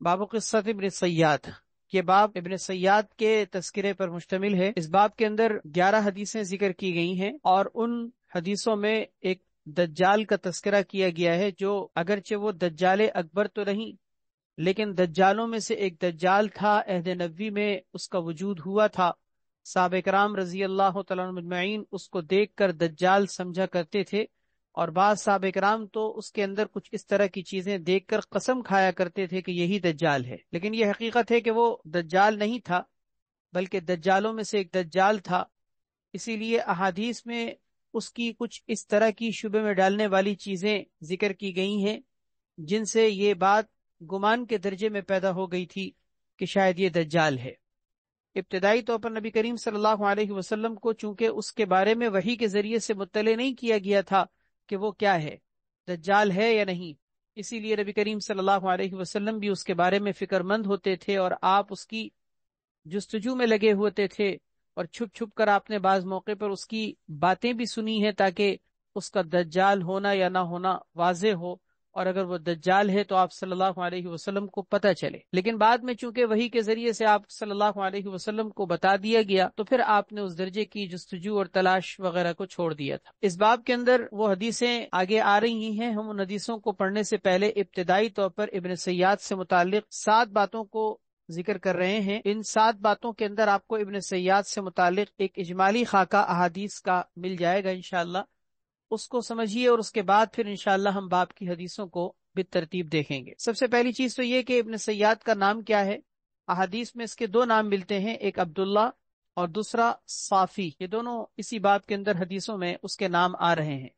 باب قصۃ ابن سیاد، یہ باب ابن سیاد کے تذکرے پر مشتمل ہے۔ اس باب کے اندر 11 حدیثیں ذکر کی گئی ہیں، اور ان حدیثوں میں ایک دجال کا تذکرہ کیا گیا ہے، جو اگرچہ وہ دجال اکبر تو نہیں، لیکن دجالوں میں سے ایک دجال تھا۔ عہد نبوی میں اس کا وجود ہوا تھا۔ صحابہ کرام رضی اللہ تعالیٰ عنہم اجمعین اس کو دیکھ کر دجال سمجھا کرتے تھے، اور بعض صحابہ کرام تو اس کے اندر کچھ اس طرح کی چیزیں دیکھ کر قسم کھایا کرتے تھے کہ یہی دجال ہے، لیکن یہ حقیقت ہے کہ وہ دجال نہیں تھا، بلکہ دجالوں میں سے ایک دجال تھا۔ اسی لیے احادیث میں اس کی کچھ اس طرح کی شبہ میں ڈالنے والی چیزیں ذکر کی گئی ہیں، جن سے یہ بات گمان کے درجے میں پیدا ہو گئی تھی کہ شاید یہ دجال ہے۔ ابتدائی طور پر نبی کریم صلی اللہ علیہ وسلم کو چونکہ اس کے بارے میں وحی کے ذریعے سے مطلع نہیں کیا گیا تھا کہ وہ کیا ہے، دجال ہے یا نہیں، اسی لیے نبی کریم صلی اللہ علیہ وسلم بھی اس کے بارے میں فکر مند ہوتے تھے، اور آپ اس کی جستجو میں لگے ہوتے تھے، اور چھپ چھپ کر آپ نے بعض موقع پر اس کی باتیں بھی سنی ہیں تاکہ اس کا دجال ہونا یا نہ ہونا واضح ہو، اور اگر وہ دجال ہے تو آپ صلی اللہ علیہ وسلم کو پتہ چلے۔ لیکن بعد میں چونکہ وحی کے ذریعے سے آپ صلی اللہ علیہ وسلم کو بتا دیا گیا، تو پھر آپ نے اس درجے کی جستجو اور تلاش وغیرہ کو چھوڑ دیا تھا۔ اس باب کے اندر وہ حدیثیں آگے آ رہی ہیں، ہم ان حدیثوں کو پڑھنے سے پہلے ابتدائی طور پر ابن سیاد سے متعلق 7 باتوں کو ذکر کر رہے ہیں۔ ان 7 باتوں کے اندر آپ کو ابن سیاد سے متعلق ایک اجمالی خاکہ احادیث کا مل جائے گا انشاءاللہ، اس کو سمجھیے، اور اس کے بعد پھر انشاءاللہ ہم باب کی حدیثوں کو بالترتیب دیکھیں گے۔ سب سے پہلی چیز تو یہ کہ ابن سیاد کا نام کیا ہے۔ احادیث میں اس کے 2 نام ملتے ہیں، ایک عبداللہ اور دوسرا صافی، یہ دونوں اسی باب کے اندر حدیثوں میں اس کے نام آ رہے ہیں،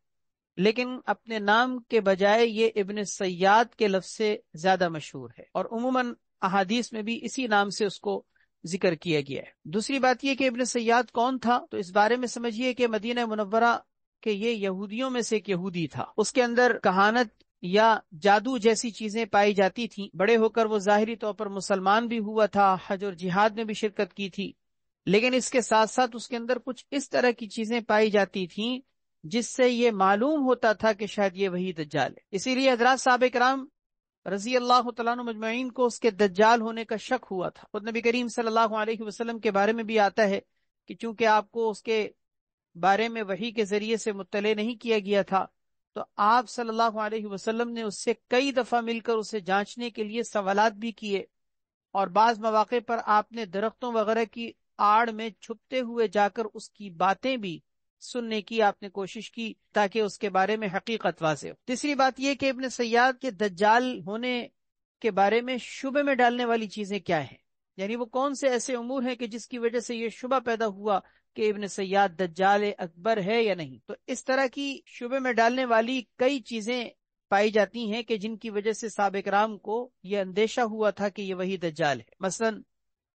لیکن اپنے نام کے بجائے یہ ابن سیاد کے لفظ سے زیادہ مشہور ہے، اور عموماً احادیث میں بھی اسی نام سے اس کو ذکر کیا گیا ہے۔ دوسری بات یہ کہ ابن سیاد کون تھا، تو اس بارے میں سمجھیے کہ مدینہ منورہ کہ یہ یہودیوں میں سے ایک یہودی تھا۔ اس کے اندر کہانت یا جادو جیسی چیزیں پائی جاتی تھیں۔ بڑے ہو کر وہ ظاہری طور پر مسلمان بھی ہوا تھا، حج اور جہاد میں بھی شرکت کی تھی، لیکن اس کے ساتھ ساتھ اس کے اندر کچھ اس طرح کی چیزیں پائی جاتی تھیں جس سے یہ معلوم ہوتا تھا کہ شاید یہ وہی دجال ہے۔ اسی لیے حضرات صحابہ کرام رضی اللہ تعالیٰ عنہ مجمعین کو اس کے دجال ہونے کا شک ہوا تھا۔ خود نبی کریم صلی اللہ علیہ وسلم کے بارے میں بھی آتا ہے کہ چونکہ آپ کو اس کے بارے میں وحی کے ذریعے سے مطلع نہیں کیا گیا تھا، تو آپ صلی اللہ علیہ وسلم نے اس سے کئی دفعہ مل کر اسے جانچنے کے لیے سوالات بھی کیے، اور بعض مواقع پر آپ نے درختوں وغیرہ کی آڑ میں چھپتے ہوئے جا کر اس کی باتیں بھی سننے کی آپ نے کوشش کی تاکہ اس کے بارے میں حقیقت واضح ہو۔ تیسری بات یہ کہ ابن سیاد کے دجال ہونے کے بارے میں شبہ میں ڈالنے والی چیزیں کیا ہیں، یعنی وہ کون سے ایسے امور ہیں کہ جس کی وجہ سے یہ شبہ پیدا ہوا کہ ابن سیاد دجال اکبر ہے یا نہیں۔ تو اس طرح کی شبہ میں ڈالنے والی کئی چیزیں پائی جاتی ہیں کہ جن کی وجہ سے صحابہ کرام کو یہ اندیشہ ہوا تھا کہ یہ وہی دجال ہے۔ مثلا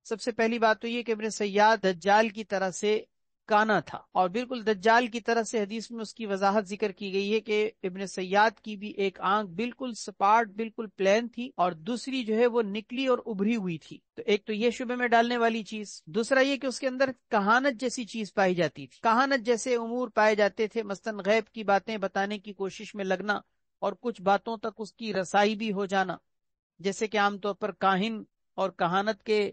سب سے پہلی بات تو یہ کہ ابن سیاد دجال کی طرح سے کانا تھا، اور بالکل دجال کی طرح سے حدیث میں اس کی وضاحت ذکر کی گئی ہے کہ ابن سیاد کی بھی ایک آنکھ بالکل سپاٹ بالکل پلین تھی، اور دوسری جو ہے وہ نکلی اور ابھری ہوئی تھی۔ تو ایک تو یہ شبہ میں ڈالنے والی چیز، دوسرا یہ کہ اس کے اندر کہانت جیسی چیز پائی جاتی تھی، کہانت جیسے امور پائے جاتے تھے، مثلا غیب کی باتیں بتانے کی کوشش میں لگنا، اور کچھ باتوں تک اس کی رسائی بھی ہو جانا، جیسے کہ عام طور پر کاہن اور کہانت کے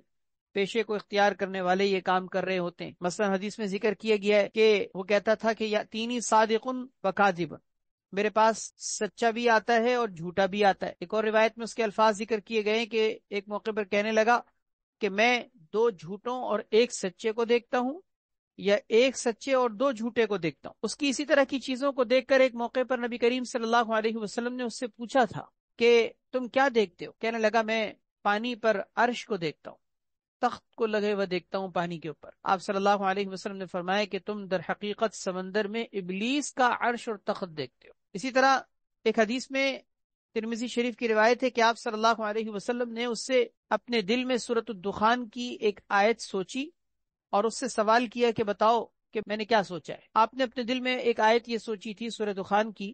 پیشے کو اختیار کرنے والے یہ کام کر رہے ہوتے ہیں۔ مثلا حدیث میں ذکر کیا گیا ہے کہ وہ کہتا تھا کہ یاتینی صادق و کاذب، میرے پاس سچا بھی آتا ہے اور جھوٹا بھی آتا ہے۔ ایک اور روایت میں اس کے الفاظ ذکر کیے گئے ہیں کہ ایک موقع پر کہنے لگا کہ میں 2 جھوٹوں اور 1 سچے کو دیکھتا ہوں، یا 1 سچے اور 2 جھوٹے کو دیکھتا ہوں۔ اس کی اسی طرح کی چیزوں کو دیکھ کر ایک موقع پر نبی کریم صلی اللہ علیہ وسلم نے اس سے پوچھا تھا کہ تم کیا دیکھتے ہو؟ کہنے لگا میں پانی پر عرش کو دیکھتا ہوں، تخت کو لگے ہوئے دیکھتا ہوں پانی کے اوپر۔ آپ صلی اللہ علیہ وسلم نے فرمایا کہ تم در حقیقت سمندر میں ابلیس کا عرش اور تخت دیکھتے ہو۔ اسی طرح ایک حدیث میں ترمذی شریف کی روایت ہے کہ آپ صلی اللہ علیہ وسلم نے اس سے اپنے دل میں سورۃ الدخان کی ایک آیت سوچی اور اس سے سوال کیا کہ بتاؤ کہ میں نے کیا سوچا ہے۔ آپ نے اپنے دل میں ایک آیت یہ سوچی تھی سورۃ دخان کی،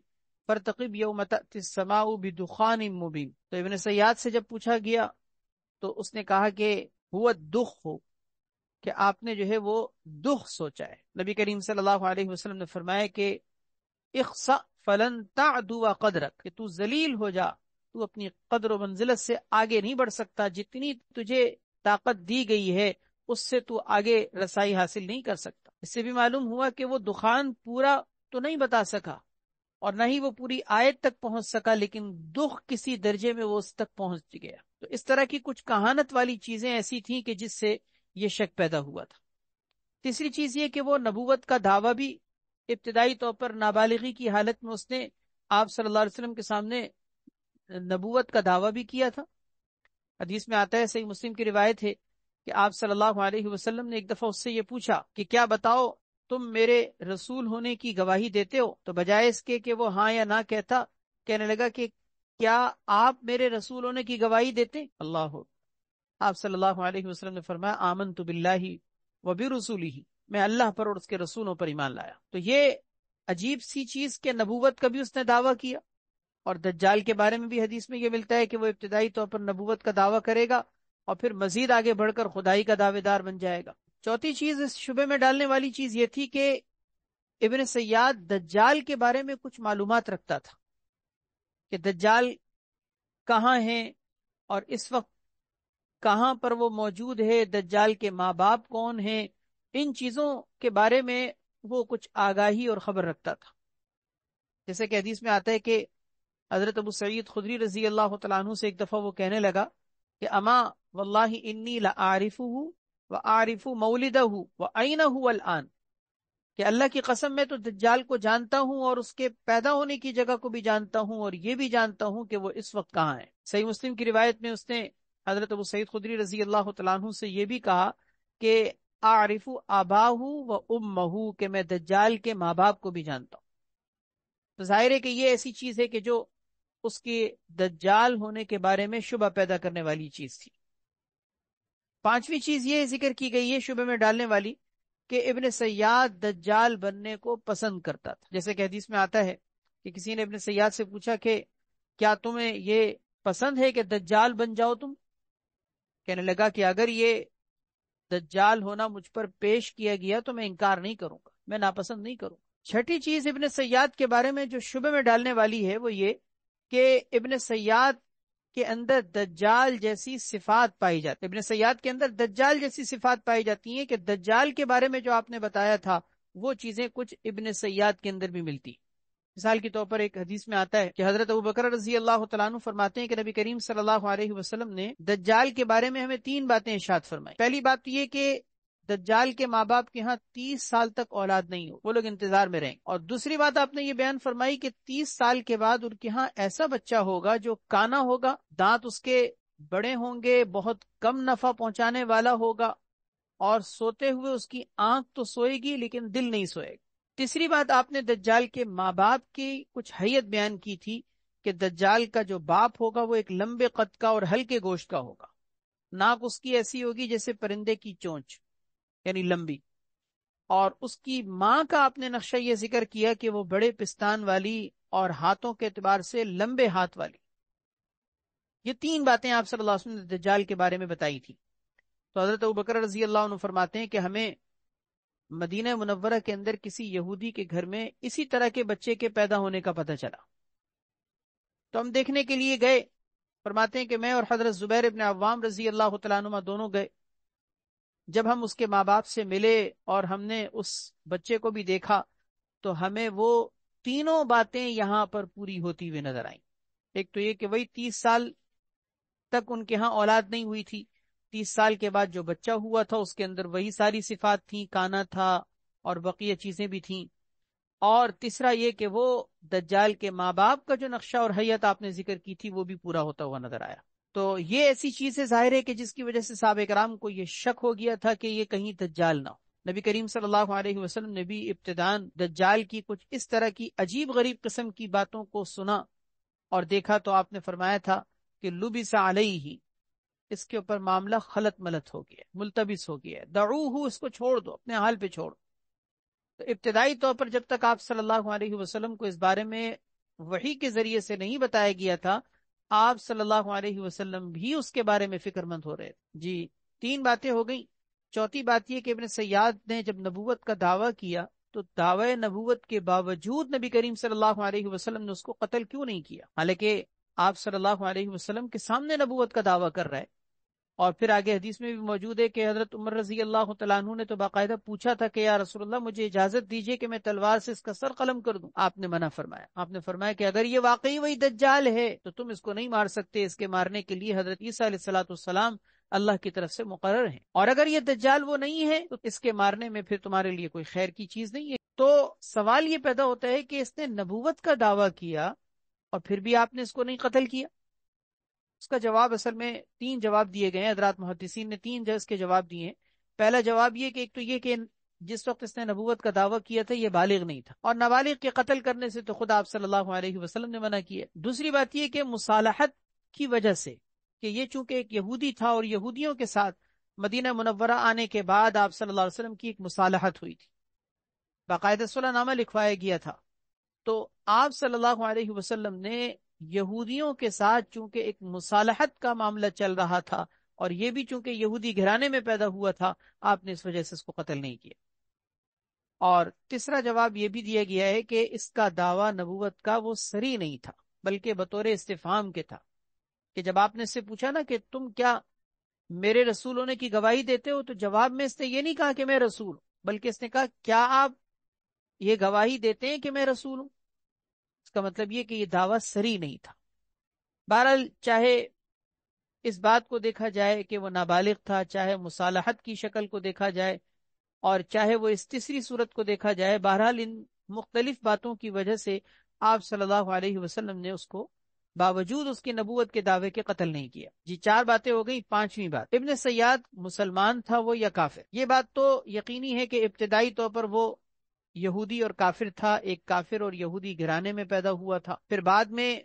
فارتقب یوم تأتی السماء بدخان مبین۔ تو ابن سیاد سے جب پوچھا گیا تو اس نے کہا کہ ہوا دخ ہو، کہ آپ نے جو ہے وہ دخ سوچا ہے۔ نبی کریم صلی اللہ علیہ وسلم نے فرمایا کہ اخسأ فلن تعدو قدرک، کہ تو ذلیل ہو جا تو اپنی قدر و منزلت سے آگے نہیں بڑھ سکتا، جتنی تجھے طاقت دی گئی ہے اس سے تو آگے رسائی حاصل نہیں کر سکتا۔ اس سے بھی معلوم ہوا کہ وہ دخان پورا تو نہیں بتا سکا اور نہ ہی وہ پوری آیت تک پہنچ سکا، لیکن دکھ کسی درجے میں وہ اس تک پہنچ گیا۔ تو اس طرح کی کچھ کہانت والی چیزیں ایسی تھیں کہ جس سے یہ شک پیدا ہوا تھا۔ تیسری چیز یہ کہ وہ نبوت کا دعویٰ بھی ابتدائی طور پر نابالغی کی حالت میں اس نے آپ صلی اللہ علیہ وسلم کے سامنے نبوت کا دعویٰ بھی کیا تھا۔ حدیث میں آتا ہے، صحیح مسلم کی روایت ہے کہ آپ صلی اللہ علیہ وسلم نے ایک دفعہ اس سے یہ پوچھا کہ کیا بتاؤ تم میرے رسول ہونے کی گواہی دیتے ہو؟ تو بجائے اس کے کہ وہ ہاں یا نہ کہتا، کہنے لگا کہ کیا آپ میرے رسول ہونے کی گواہی دیتے؟ اللہ! آپ صلی اللہ علیہ وسلم نے فرمایا آمنت باللہ و برسولہ، میں اللہ پر اور اس کے رسولوں پر ایمان لایا۔ تو یہ عجیب سی چیز کہ نبوت کا بھی اس نے دعویٰ کیا، اور دجال کے بارے میں بھی حدیث میں یہ ملتا ہے کہ وہ ابتدائی طور پر نبوت کا دعویٰ کرے گا اور پھر مزید آگے بڑھ کر خدائی کا دعوے دار بن جائے گا۔ چوتھی چیز اس شبے میں ڈالنے والی چیز یہ تھی کہ ابن سیاد دجال کے بارے میں کچھ معلومات رکھتا تھا کہ دجال کہاں ہیں اور اس وقت کہاں پر وہ موجود ہے، دجال کے ماں باپ کون ہیں، ان چیزوں کے بارے میں وہ کچھ آگاہی اور خبر رکھتا تھا۔ جیسے کہ حدیث میں آتا ہے کہ حضرت ابو سعید خدری رضی اللہ تعالیٰ عنہ سے ایک دفعہ وہ کہنے لگا کہ اما واللہ انی لعارفہ وعارف مولدہ وأینہ الآن، کہ اللہ کی قسم میں تو دجال کو جانتا ہوں اور اس کے پیدا ہونے کی جگہ کو بھی جانتا ہوں، اور یہ بھی جانتا ہوں کہ وہ اس وقت کہاں ہے۔ صحیح مسلم کی روایت میں اس نے حضرت ابو سعید خدری رضی اللہ تعالیٰ عنہ سے یہ بھی کہا کہ اعرف آباہ و امہ، کہ میں دجال کے ماں باپ کو بھی جانتا ہوں۔ تو ظاہر ہے کہ یہ ایسی چیز ہے کہ جو اس کے دجال ہونے کے بارے میں شبہ پیدا کرنے والی چیز تھی۔ پانچویں چیز یہ ذکر کی گئی ہے شبہ میں ڈالنے والی کہ ابن سیاد دجال بننے کو پسند کرتا تھا۔ جیسے کہ حدیث میں آتا ہے کہ کسی نے ابن سیاد سے پوچھا کہ کیا تمہیں یہ پسند ہے کہ دجال بن جاؤ تم؟ کہنے لگا کہ اگر یہ دجال ہونا مجھ پر پیش کیا گیا تو میں انکار نہیں کروں گا، میں ناپسند نہیں کروں گا۔ چھٹی چیز ابن سیاد کے بارے میں جو شبہ میں ڈالنے والی ہے وہ یہ کہ ابن سیاد کے اندر دجال جیسی صفات پائی جاتی، ابن سیاد کے اندر دجال جیسی صفات پائی جاتی ہیں کہ دجال کے بارے میں جو آپ نے بتایا تھا وہ چیزیں کچھ ابن سیاد کے اندر بھی ملتی۔ مثال کے طور پر ایک حدیث میں آتا ہے کہ حضرت ابوبکر رضی اللہ تعالیٰ عنہ فرماتے ہیں کہ نبی کریم صلی اللہ علیہ وسلم نے دجال کے بارے میں ہمیں 3 باتیں ارشاد فرمائی۔ پہلی بات یہ کہ دجال کے ماں باپ کے ہاں 30 سال تک اولاد نہیں ہو، وہ لوگ انتظار میں رہیں۔ اور دوسری بات آپ نے یہ بیان فرمائی کہ 30 سال کے بعد ان کے ہاں ایسا بچہ ہوگا جو کانا ہوگا، دانت اس کے بڑے ہوں گے، بہت کم نفع پہنچانے والا ہوگا، اور سوتے ہوئے اس کی آنکھ تو سوئے گی لیکن دل نہیں سوئے گا۔ تیسری بات آپ نے دجال کے ماں باپ کی کچھ حیت بیان کی تھی کہ دجال کا جو باپ ہوگا وہ ایک لمبے قد کا اور ہلکے گوشت کا ہوگا، ناک اس کی ایسی ہوگی جیسے پرندے کی چونچ، یعنی لمبی، اور اس کی ماں کا آپ نے نقشہ یہ ذکر کیا کہ وہ بڑے پستان والی اور ہاتھوں کے اعتبار سے لمبے ہاتھ والی۔ یہ 3 باتیں آپ صلی اللہ علیہ وسلم نے دجال کے بارے میں بتائی تھی۔ تو حضرت ابوبکر رضی اللہ عنہ فرماتے ہیں کہ ہمیں مدینہ منورہ کے اندر کسی یہودی کے گھر میں اسی طرح کے بچے کے پیدا ہونے کا پتہ چلا، تو ہم دیکھنے کے لیے گئے۔ فرماتے ہیں کہ میں اور حضرت زبیر ابن عوام رضی اللہ تعالیٰ عنہ دونوں گئے۔ جب ہم اس کے ماں باپ سے ملے اور ہم نے اس بچے کو بھی دیکھا تو ہمیں وہ 3 باتیں یہاں پر پوری ہوتی ہوئی نظر آئیں۔ ایک تو یہ کہ وہی 30 سال تک ان کے ہاں اولاد نہیں ہوئی تھی، 30 سال کے بعد جو بچہ ہوا تھا اس کے اندر وہی ساری صفات تھیں، کانا تھا اور بقیہ چیزیں بھی تھیں۔ اور تیسرا یہ کہ وہ دجال کے ماں باپ کا جو نقشہ اور حیت آپ نے ذکر کی تھی وہ بھی پورا ہوتا ہوا نظر آیا۔ تو یہ ایسی چیز ہے ظاہر ہے کہ جس کی وجہ سے صحابہ کرام کو یہ شک ہو گیا تھا کہ یہ کہیں دجال نہ ہو۔ نبی کریم صلی اللہ علیہ وسلم نے بھی ابتداً دجال کی کچھ اس طرح کی عجیب غریب قسم کی باتوں کو سنا اور دیکھا تو آپ نے فرمایا تھا کہ لبس علیہ، اس کے اوپر معاملہ خلط ملط ہو گیا، ملتبس ہو گیا، دعوہ، اس کو چھوڑ دو، اپنے حال پہ چھوڑ۔ تو ابتدائی طور پر جب تک آپ صلی اللہ علیہ وسلم کو اس بارے میں وحی کے ذریعے سے نہیں بتایا گیا تھا، آپ صلی اللہ علیہ وسلم بھی اس کے بارے میں فکر مند ہو رہے تھے۔ جی 3 باتیں ہو گئیں۔ چوتھی بات یہ کہ ابن سیاد نے جب نبوت کا دعویٰ کیا تو دعوی نبوت کے باوجود نبی کریم صلی اللہ علیہ وسلم نے اس کو قتل کیوں نہیں کیا؟ حالانکہ آپ صلی اللہ علیہ وسلم کے سامنے نبوت کا دعویٰ کر رہا ہے. اور پھر آگے حدیث میں بھی موجود ہے کہ حضرت عمر رضی اللہ تعالیٰ عنہ نے تو باقاعدہ پوچھا تھا کہ یا رسول اللہ مجھے اجازت دیجیے کہ میں تلوار سے اس کا سر قلم کر دوں. آپ نے منع فرمایا. آپ نے فرمایا کہ اگر یہ واقعی وہی دجال ہے تو تم اس کو نہیں مار سکتے. اس کے مارنے کے لیے حضرت عیسیٰ علیہ الصلوۃ والسلام اللہ کی طرف سے مقرر ہیں، اور اگر یہ دجال وہ نہیں ہے تو اس کے مارنے میں پھر تمہارے لیے کوئی خیر کی چیز نہیں ہے. تو سوال یہ پیدا ہوتا ہے کہ اس نے نبوت کا دعویٰ کیا اور پھر بھی آپ نے اس کو نہیں قتل کیا. اس کا جواب اصل میں 3 جواب دیے گئے ہیں. حضرات محدثین نے 3 اس کے جواب دیے ہیں. پہلا جواب یہ کہ ایک تو یہ کہ جس وقت اس نے نبوت کا دعویٰ کیا تھا یہ بالغ نہیں تھا، اور نابالغ کے قتل کرنے سے تو خود آپ صلی اللہ علیہ وسلم نے منع کیا. دوسری بات یہ کہ مصالحت کی وجہ سے، کہ یہ چونکہ ایک یہودی تھا اور یہودیوں کے ساتھ مدینہ منورہ آنے کے بعد آپ صلی اللہ علیہ وسلم کی ایک مصالحت ہوئی تھی، باقاعدہ صلح نامہ لکھوایا گیا تھا. تو آپ صلی اللہ علیہ وسلم نے یہودیوں کے ساتھ چونکہ ایک مصالحت کا معاملہ چل رہا تھا، اور یہ بھی چونکہ یہودی گھرانے میں پیدا ہوا تھا، آپ نے اس وجہ سے اس کو قتل نہیں کیا. اور تیسرا جواب یہ بھی دیا گیا ہے کہ اس کا دعویٰ نبوت کا وہ صریح نہیں تھا، بلکہ بطور استفہام کے تھا، کہ جب آپ نے اس سے پوچھا نا کہ تم کیا میرے رسول ہونے کی گواہی دیتے ہو، تو جواب میں اس نے یہ نہیں کہا کہ میں رسول ہوں، بلکہ اس نے کہا کیا آپ یہ گواہی دیتے ہیں کہ میں رسول ہوں. اس کا مطلب یہ کہ یہ دعویٰ صریح نہیں تھا. بہرحال چاہے اس بات کو دیکھا جائے کہ وہ نابالغ تھا، چاہے مصالحت کی شکل کو دیکھا جائے، اور چاہے وہ اس تیسری صورت کو دیکھا جائے، بہرحال ان مختلف باتوں کی وجہ سے آپ صلی اللہ علیہ وسلم نے اس کو باوجود اس کی نبوت کے دعوے کے قتل نہیں کیا. جی 4 باتیں ہو گئی. 5ویں بات، ابن سیاد مسلمان تھا وہ یا کافر؟ یہ بات تو یقینی ہے کہ ابتدائی طور پر وہ یہودی اور کافر تھا، ایک کافر اور یہودی گھرانے میں پیدا ہوا تھا، پھر بعد میں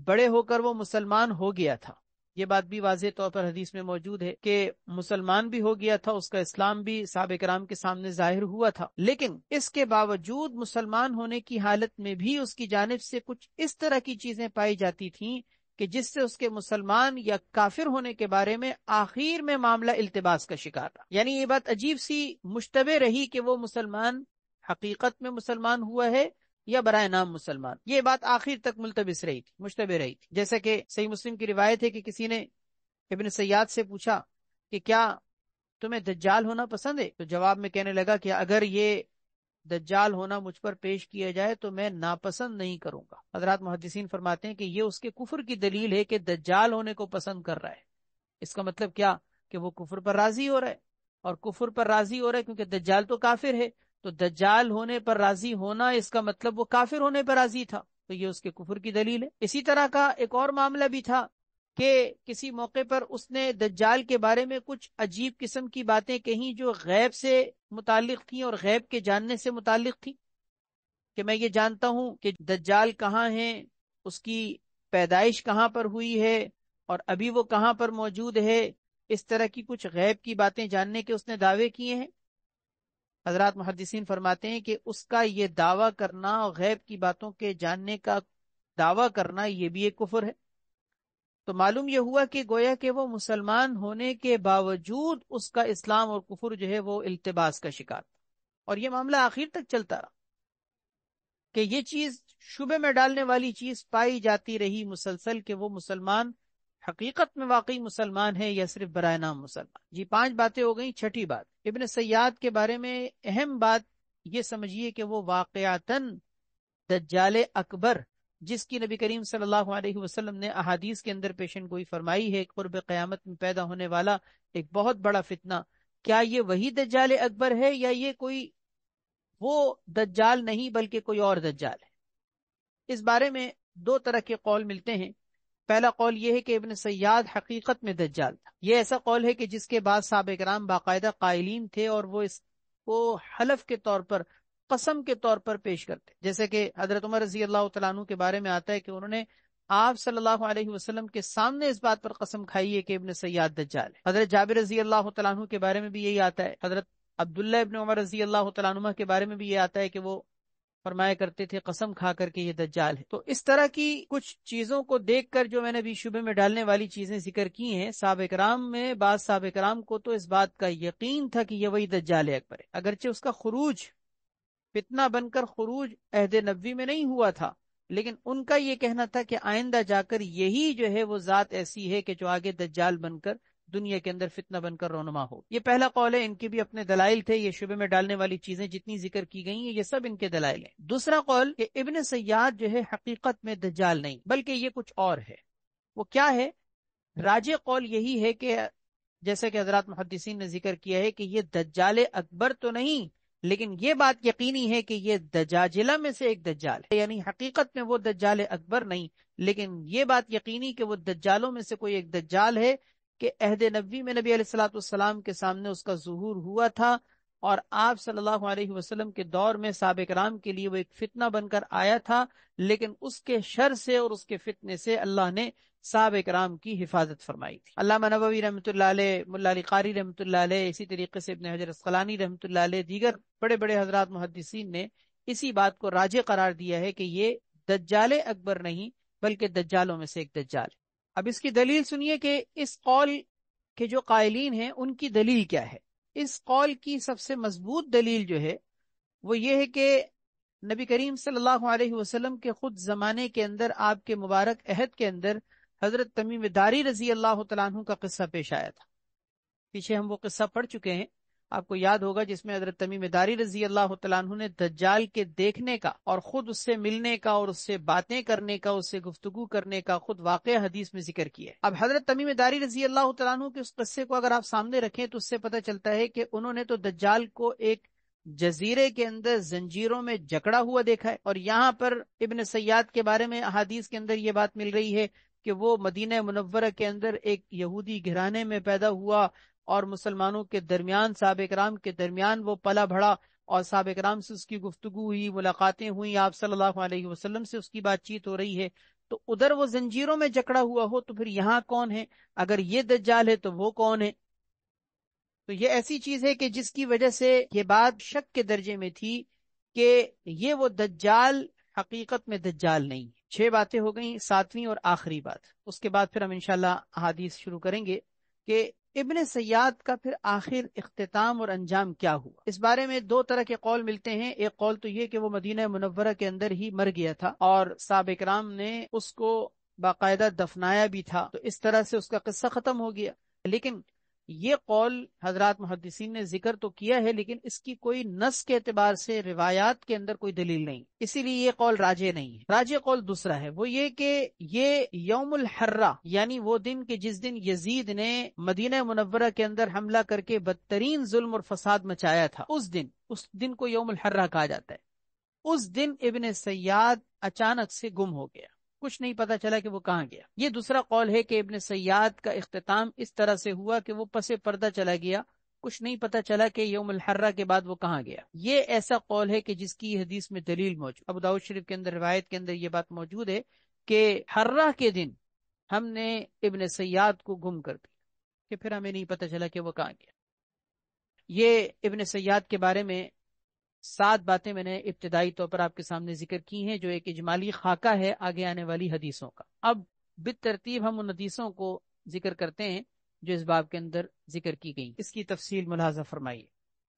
بڑے ہو کر وہ مسلمان ہو گیا تھا. یہ بات بھی واضح طور پر حدیث میں موجود ہے کہ مسلمان بھی ہو گیا تھا، اس کا اسلام بھی صحابہ کرام کے سامنے ظاہر ہوا تھا. لیکن اس کے باوجود مسلمان ہونے کی حالت میں بھی اس کی جانب سے کچھ اس طرح کی چیزیں پائی جاتی تھیں کہ جس سے اس کے مسلمان یا کافر ہونے کے بارے میں آخر میں معاملہ التباس کا شکار رہا. یعنی یہ بات عجیب سی مشتبہ رہی کہ وہ مسلمان حقیقت میں مسلمان ہوا ہے یا برائے نام مسلمان. یہ بات آخر تک ملتبس رہی تھی، مشتبہ رہی تھی. جیسا کہ صحیح مسلم کی روایت ہے کہ کسی نے ابن سیاد سے پوچھا کہ کیا تمہیں دجال ہونا پسند ہے؟ تو جواب میں کہنے لگا کہ اگر یہ دجال ہونا مجھ پر پیش کیا جائے تو میں ناپسند نہیں کروں گا. حضرات محدثین فرماتے ہیں کہ یہ اس کے کفر کی دلیل ہے کہ دجال ہونے کو پسند کر رہا ہے. اس کا مطلب کیا کہ وہ کفر پر راضی ہو رہا ہے، اور کفر پر راضی ہو رہا ہے کیونکہ دجال تو کافر ہے، تو دجال ہونے پر راضی ہونا اس کا مطلب وہ کافر ہونے پر راضی تھا، تو یہ اس کے کفر کی دلیل ہے. اسی طرح کا ایک اور معاملہ بھی تھا کہ کسی موقع پر اس نے دجال کے بارے میں کچھ عجیب قسم کی باتیں کہیں جو غیب سے متعلق تھیں اور غیب کے جاننے سے متعلق تھیں، کہ میں یہ جانتا ہوں کہ دجال کہاں ہے، اس کی پیدائش کہاں پر ہوئی ہے، اور ابھی وہ کہاں پر موجود ہے. اس طرح کی کچھ غیب کی باتیں جاننے کے اس نے دعوے کیے ہیں. حضرات محدثین فرماتے ہیں کہ اس کا یہ دعویٰ کرنا اور غیب کی باتوں کے جاننے کا دعویٰ کرنا یہ بھی ایک کفر ہے. تو معلوم یہ ہوا کہ گویا کہ وہ مسلمان ہونے کے باوجود اس کا اسلام اور کفر جو ہے وہ التباس کا شکار تھا. اور یہ معاملہ آخر تک چلتا رہا کہ یہ چیز شبے میں ڈالنے والی چیز پائی جاتی رہی مسلسل کہ وہ مسلمان حقیقت میں واقعی مسلمان ہے یا صرف برائے نام مسلمان. جی 5 باتیں ہو گئیں. 6ٹھی بات، ابن سیاد کے بارے میں اہم بات یہ سمجھیے کہ وہ واقعاتاً دجال اکبر، جس کی نبی کریم صلی اللہ علیہ وسلم نے احادیث کے اندر پیشن گوئی فرمائی ہے، قرب قیامت میں پیدا ہونے والا ایک بہت بڑا فتنہ، کیا یہ وہی دجال اکبر ہے یا یہ کوئی وہ دجال نہیں بلکہ کوئی اور دجال ہے؟ اس بارے میں 2 طرح کے قول ملتے ہیں. پہلا قول یہ ہے کہ ابن سیاد حقیقت میں دجال تھا. یہ ایسا قول ہے کہ جس کے بعد صحابہ کرام باقاعدہ قائلین تھے اور وہ اس کو حلف کے طور پر، قسم کے طور پر پیش کرتے، جیسے کہ حضرت عمر رضی اللہ تعالیٰ عنہ کے بارے میں آتا ہے کہ انہوں نے آپ صلی اللہ علیہ وسلم کے سامنے اس بات پر قسم کھائی ہے کہ ابن سیاد دجال ہے. حضرت جابر رضی اللہ تعالیٰ عنہ کے بارے میں بھی یہی آتا ہے. حضرت عبداللہ ابن عمر رضی اللہ تعالیٰ عنہ کے بارے میں بھی یہ آتا ہے کہ وہ فرمایا کرتے تھے قسم کھا کر کے یہ دجال ہے. تو اس طرح کی کچھ چیزوں کو دیکھ کر جو میں نے بھی شبے میں ڈالنے والی چیزیں ذکر کی ہیں، صحابہ کرام میں بعض صحابہ کرام کو تو اس بات کا یقین تھا کہ یہ وہی دجال اکبر ہے، اگرچہ اس کا خروج فتنہ بن کر خروج عہد نبوی میں نہیں ہوا تھا، لیکن ان کا یہ کہنا تھا کہ آئندہ جا کر یہی جو ہے وہ ذات ایسی ہے کہ جو آگے دجال بن کر دنیا کے اندر فتنہ بن کر رونما ہو. یہ پہلا قول ہے. ان کے بھی اپنے دلائل تھے. یہ شبہ میں ڈالنے والی چیزیں جتنی ذکر کی گئی ہیں یہ سب ان کے دلائل ہیں. دوسرا قول کہ ابن سیاد جو ہے حقیقت میں دجال نہیں بلکہ یہ کچھ اور ہے. وہ کیا ہے؟ راجح قول یہی ہے کہ جیسے کہ حضرات محدثین نے ذکر کیا ہے کہ یہ دجال اکبر تو نہیں، لیکن یہ بات یقینی ہے کہ یہ دجاجلہ میں سے ایک دجال ہے. یعنی حقیقت میں وہ دجال اکبر نہیں، لیکن یہ بات یقینی کہ وہ دجالوں میں سے کوئی ایک دجال ہے کہ عہد نبوی میں نبی علیہ الصلوۃ والسلام کے سامنے اس کا ظہور ہوا تھا، اور آپ صلی اللہ علیہ وسلم کے دور میں صحابہ کرام کے لیے وہ ایک فتنہ بن کر آیا تھا، لیکن اس کے شر سے اور اس کے فتنے سے اللہ نے صحابہ کرام کی حفاظت فرمائی تھی. علامہ نووی رحمۃ اللہ علیہ، ملا علی قاری رحمۃ اللہ علیہ، اسی طریقے سے ابن حجر عسقلانی رحمۃ اللہ علیہ، دیگر بڑے بڑے حضرات محدثین نے اسی بات کو راجح قرار دیا ہے کہ یہ دجال اکبر نہیں بلکہ دجالوں میں سے ایک دجال ہے. اب اس کی دلیل سنیے کہ اس قول کے جو قائلین ہیں ان کی دلیل کیا ہے. اس قول کی سب سے مضبوط دلیل جو ہے وہ یہ ہے کہ نبی کریم صلی اللہ علیہ وسلم کے خود زمانے کے اندر آپ کے مبارک عہد کے اندر حضرت تمیم داری رضی اللہ تعالیٰ عنہ کا قصہ پیش آیا تھا. پیچھے ہم وہ قصہ پڑھ چکے ہیں، آپ کو یاد ہوگا، جس میں حضرت تمیم داری رضی اللہ تعالیٰ عنہ نے دجال کے دیکھنے کا اور خود اس سے ملنے کا اور اس سے باتیں کرنے کا، اس سے گفتگو کرنے کا خود واقعہ حدیث میں ذکر کیا ہے. اب حضرت تمیم داری رضی اللہ تعالیٰ عنہ کے اس قصے کو اگر آپ سامنے رکھیں تو اس سے پتہ چلتا ہے کہ انہوں نے تو دجال کو ایک جزیرے کے اندر زنجیروں میں جکڑا ہوا دیکھا ہے، اور یہاں پر ابن سیاد کے بارے میں احادیث کے اندر یہ بات مل رہی ہے کہ وہ مدینہ منورہ کے اندر ایک یہودی گھرانے میں پیدا ہوا اور مسلمانوں کے درمیان، صحابہ کرام کے درمیان وہ پلا بڑھا، اور صحابہ کرام سے اس کی گفتگو ہوئی، ملاقاتیں ہوئیں، آپ صلی اللہ علیہ وسلم سے اس کی بات چیت ہو رہی ہے. تو ادھر وہ زنجیروں میں جکڑا ہوا ہو تو پھر یہاں کون ہے؟ اگر یہ دجال ہے تو وہ کون ہے؟ تو یہ ایسی چیز ہے کہ جس کی وجہ سے یہ بات شک کے درجے میں تھی کہ یہ وہ دجال حقیقت میں دجال نہیں. 6 باتیں ہو گئیں. 7ویں اور آخری بات، اس کے بعد پھر ہم انشاءاللہ احادیث شروع کریں گے کہ ابن سیاد کا پھر آخر اختتام اور انجام کیا ہوا. اس بارے میں 2 طرح کے قول ملتے ہیں. ایک قول تو یہ کہ وہ مدینہ منورہ کے اندر ہی مر گیا تھا اور صحابہ کرام نے اس کو باقاعدہ دفنایا بھی تھا، تو اس طرح سے اس کا قصہ ختم ہو گیا. لیکن یہ قول حضرات محدثین نے ذکر تو کیا ہے، لیکن اس کی کوئی نص کے اعتبار سے روایات کے اندر کوئی دلیل نہیں، اسی لیے یہ قول راجح نہیں ہے. راجح قول دوسرا ہے، وہ یہ کہ یہ یوم الحرہ، یعنی وہ دن کہ جس دن یزید نے مدینہ منورہ کے اندر حملہ کر کے بدترین ظلم اور فساد مچایا تھا، اس دن کو یوم الحرہ کہا جاتا ہے. اس دن ابن سیاد اچانک سے گم ہو گیا، کچھ نہیں پتا چلا کہ وہ کہاں گیا. یہ دوسرا قول ہے کہ ابن سیاد کا اختتام اس طرح سے ہوا کہ وہ پس پردہ چلا گیا، کچھ نہیں پتا چلا کہ یوم الحرہ کے بعد وہ کہاں گیا. یہ ایسا قول ہے کہ جس کی حدیث میں دلیل موجود، ابو داؤد شریف کے اندر روایت کے اندر یہ بات موجود ہے کہ حرہ کے دن ہم نے ابن سیاد کو گم کر دیا، کہ پھر ہمیں نہیں پتا چلا کہ وہ کہاں گیا. یہ ابن سیاد کے بارے میں 7 باتیں میں نے ابتدائی طور پر آپ کے سامنے ذکر کی ہیں، جو ایک اجمالی خاکہ ہے آگے آنے والی حدیثوں کا. اب بالترتیب ہم ان حدیثوں کو ذکر کرتے ہیں جو اس باب کے اندر ذکر کی گئی. اس کی تفصیل ملاحظہ فرمائیے.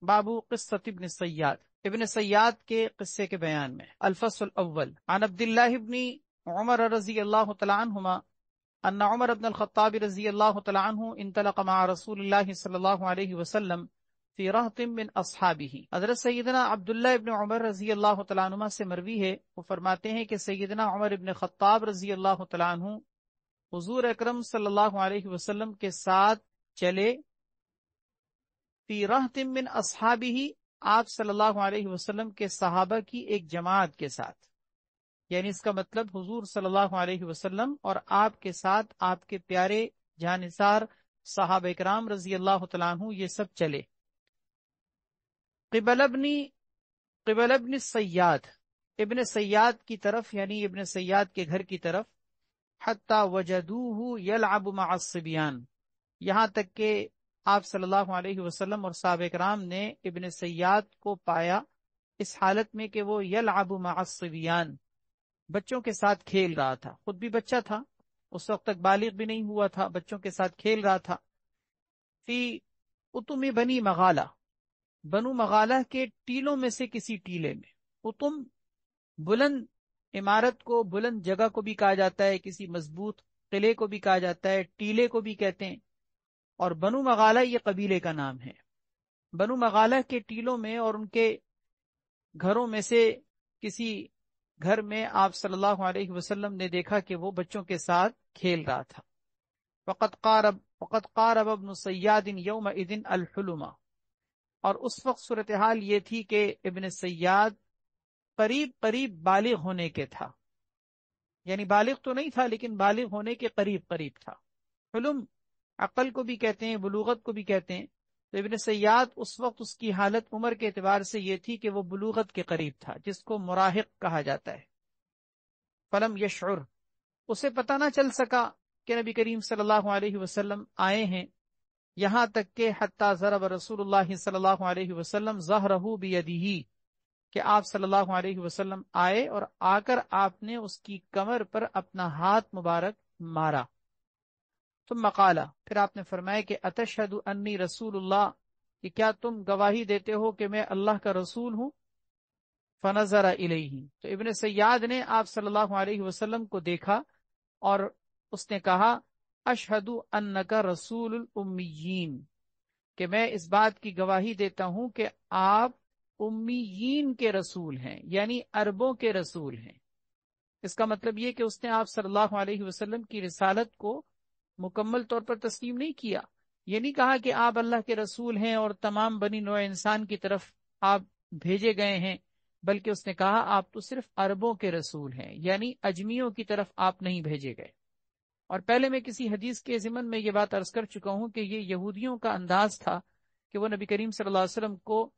بابو قصۃ ابن سیاد، ابن سیاد کے قصے کے بیان میں. الفصل الاول، عن عبداللہ ابن عمر رضی اللہ تعالی عنہما ان عمر بن الخطاب رضی اللہ تعالی عنہ انطلق مع رسول اللہ صلی اللہ علیہ وسلم فی رہط من اصحابہ. حضرت سیدنا عبداللہ ابن عمر رضی اللہ تعالیٰ عنہ سے مروی ہے، وہ فرماتے ہیں کہ سیدنا عمر ابن خطاب رضی اللہ تعالیٰ عنہ حضور اکرم صلی اللہ علیہ وسلم کے ساتھ چلے. فی رہط من اصحابہ، آپ صلی اللہ علیہ وسلم کے صحابہ کی ایک جماعت کے ساتھ، یعنی اس کا مطلب حضور صلی اللہ علیہ وسلم اور آپ کے ساتھ آپ کے پیارے جانثار صحابہ کرام رضی اللہ تعالیٰ عنہ یہ سب چلے. قبل ابن سیاد، ابن سیاد کی طرف، یعنی ابن سیاد کے گھر کی طرف. حتی وجدوہ یلعب مع الصبیان، یہاں تک کہ آپ صلی اللہ علیہ وسلم اور صحابہ کرام نے ابن سیاد کو پایا اس حالت میں کہ وہ یلعب مع الصبیان، بچوں کے ساتھ کھیل رہا تھا. خود بھی بچہ تھا، اس وقت تک بالغ بھی نہیں ہوا تھا، بچوں کے ساتھ کھیل رہا تھا. فی اتم بنی مغالہ، بنو مغالہ کے ٹیلوں میں سے کسی ٹیلے میں. اتم بلند عمارت کو بلند جگہ کو بھی کہا جاتا ہے، کسی مضبوط قلعے کو بھی کہا جاتا ہے، ٹیلے کو بھی کہتے ہیں۔ اور بنو مغالہ یہ قبیلے کا نام ہے۔ بنو مغالہ کے ٹیلوں میں اور ان کے گھروں میں سے کسی گھر میں آپ صلی اللہ علیہ وسلم نے دیکھا کہ وہ بچوں کے ساتھ کھیل رہا تھا۔ وقد قارب ابن صیاد یومئذ الحلم، اور اس وقت صورتحال یہ تھی کہ ابن سیاد قریب قریب بالغ ہونے کے تھا، یعنی بالغ تو نہیں تھا لیکن بالغ ہونے کے قریب قریب تھا۔ حلم عقل کو بھی کہتے ہیں، بلوغت کو بھی کہتے ہیں۔ تو ابن سیاد اس وقت اس کی حالت عمر کے اعتبار سے یہ تھی کہ وہ بلوغت کے قریب تھا، جس کو مراہق کہا جاتا ہے۔ فلم یشعر، اسے پتہ نہ چل سکا کہ نبی کریم صلی اللہ علیہ وسلم آئے ہیں، یہاں تک کہ حتی ضرب رسول اللہ صلی اللہ علیہ وسلم ظہرہ بیدہ، کہ آپ صلی اللہ علیہ وسلم آئے اور آ کر آپ نے اس کی کمر پر اپنا ہاتھ مبارک مارا۔ ثم قال، پھر آپ نے فرمایا کہ اتشہد انی رسول اللہ، کہ کیا تم گواہی دیتے ہو کہ میں اللہ کا رسول ہوں؟ فنظر الیہ، تو ابن سیاد نے آپ صلی اللہ علیہ وسلم کو دیکھا اور اس نے کہا اشہد انک رسول الامیین، کہ میں اس بات کی گواہی دیتا ہوں کہ آپ امیین کے رسول ہیں، یعنی عربوں کے رسول ہیں۔ اس کا مطلب یہ کہ اس نے آپ صلی اللہ علیہ وسلم کی رسالت کو مکمل طور پر تسلیم نہیں کیا، یہ نہیں کہا کہ آپ اللہ کے رسول ہیں اور تمام بنی نوع انسان کی طرف آپ بھیجے گئے ہیں، بلکہ اس نے کہا آپ تو صرف عربوں کے رسول ہیں، یعنی اجمیوں کی طرف آپ نہیں بھیجے گئے۔ اور پہلے میں کسی حدیث کے ضمن میں یہ بات عرض کر چکا ہوں کہ یہ یہودیوں کا انداز تھا کہ وہ نبی کریم صلی اللہ علیہ وسلم کو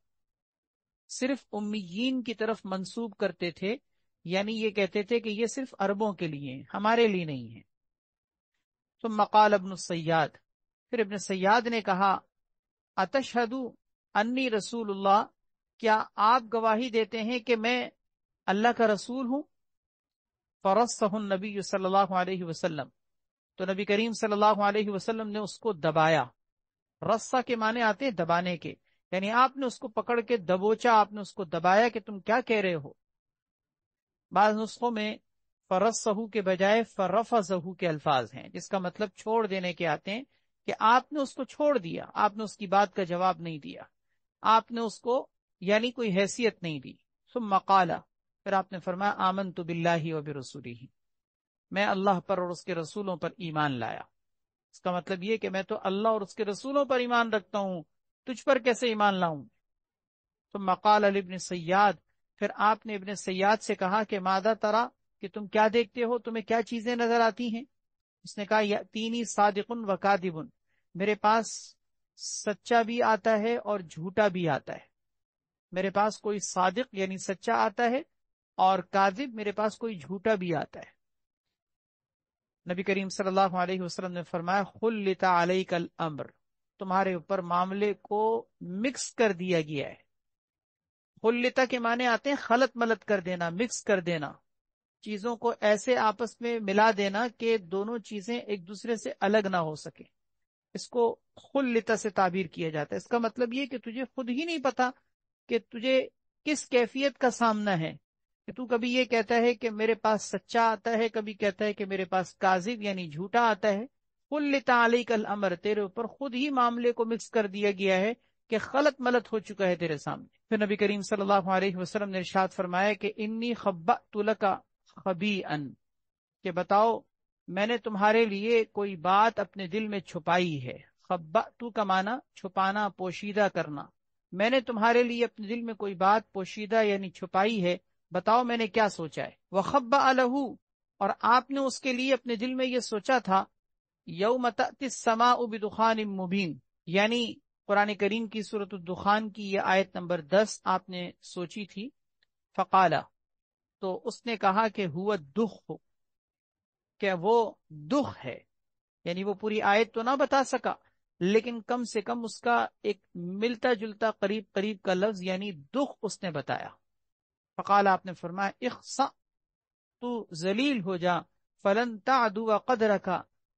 صرف امیین کی طرف منسوب کرتے تھے، یعنی یہ کہتے تھے کہ یہ صرف عربوں کے لیے ہیں، ہمارے لیے نہیں ہے۔ ثم قال ابن السیاد، پھر ابن سیاد نے کہا اتشہد انی رسول اللہ، کیا آپ گواہی دیتے ہیں کہ میں اللہ کا رسول ہوں؟ فرصہ النبی صلی اللہ علیہ وسلم، تو نبی کریم صلی اللہ علیہ وسلم نے اس کو دبایا۔ رصہ کے معنی آتے ہیں دبانے کے، یعنی آپ نے اس کو پکڑ کے دبوچا، آپ نے اس کو دبایا کہ تم کیا کہہ رہے ہو۔ بعض نسخوں میں فرصہ کے بجائے فرفضہ کے الفاظ ہیں، جس کا مطلب چھوڑ دینے کے آتے ہیں، کہ آپ نے اس کو چھوڑ دیا، آپ نے اس کی بات کا جواب نہیں دیا، آپ نے اس کو یعنی کوئی حیثیت نہیں دی۔ ثم قال، پھر آپ نے فرمایا آمنت باللہ و برسولہ، میں اللہ پر اور اس کے رسولوں پر ایمان لایا۔ اس کا مطلب یہ کہ میں تو اللہ اور اس کے رسولوں پر ایمان رکھتا ہوں، تجھ پر کیسے ایمان لاؤں؟ ثم قال لابن سیاد، پھر آپ نے ابن سیاد سے کہا کہ ماذا ترى، کہ تم کیا دیکھتے ہو، تمہیں کیا چیزیں نظر آتی ہیں؟ اس نے کہا یأتینی صادق و کاذب، میرے پاس سچا بھی آتا ہے اور جھوٹا بھی آتا ہے۔ میرے پاس کوئی صادق یعنی سچا آتا ہے، اور کاذب میرے پاس کوئی جھوٹا بھی آتا ہے۔ نبی کریم صلی اللہ علیہ وسلم نے فرمایا خلط علیک الامر، تمہارے اوپر معاملے کو مکس کر دیا گیا ہے۔ خلطہ کے معنی آتے ہیں خلط ملط کر دینا، مکس کر دینا، چیزوں کو ایسے آپس میں ملا دینا کہ دونوں چیزیں ایک دوسرے سے الگ نہ ہو سکیں، اس کو خلطہ سے تعبیر کیا جاتا ہے۔ اس کا مطلب یہ کہ تجھے خود ہی نہیں پتا کہ تجھے کس کیفیت کا سامنا ہے، کہ تو کبھی یہ کہتا ہے کہ میرے پاس سچا آتا ہے، کبھی کہتا ہے کہ میرے پاس کاذب یعنی جھوٹا آتا ہے۔ خلط علیک الامر، تیرے اوپر خود ہی معاملے کو مکس کر دیا گیا ہے کہ خلط ملط ہو چکا ہے تیرے سامنے۔ پھر نبی کریم صلی اللہ علیہ وسلم نے ارشاد فرمایا کہ انی خبأت لک خبیئا، کہ بتاؤ میں نے تمہارے لیے کوئی بات اپنے دل میں چھپائی ہے۔ خبأت کا معنی چھپانا، پوشیدہ کرنا۔ میں نے تمہارے لیے اپنے دل میں کوئی بات پوشیدہ یعنی چھپائی ہے، بتاؤ میں نے کیا سوچا ہے۔ وخبأ لہ، اور آپ نے اس کے لیے اپنے دل میں یہ سوچا تھا یوم تأتی السماء بدخان مبین، یعنی قرآن کریم کی سورۃ الدخان کی یہ آیت نمبر 10 آپ نے سوچی تھی۔ فقال، تو اس نے کہا کہ ہوا الدخ، کہ وہ دخ ہے، یعنی وہ پوری آیت تو نہ بتا سکا لیکن کم سے کم اس کا ایک ملتا جلتا قریب قریب کا لفظ یعنی دخ اس نے بتایا۔ فقال، آپ نے فرمایا اخسأ، تو ذلیل ہو جا، فلن تعدو قدرک،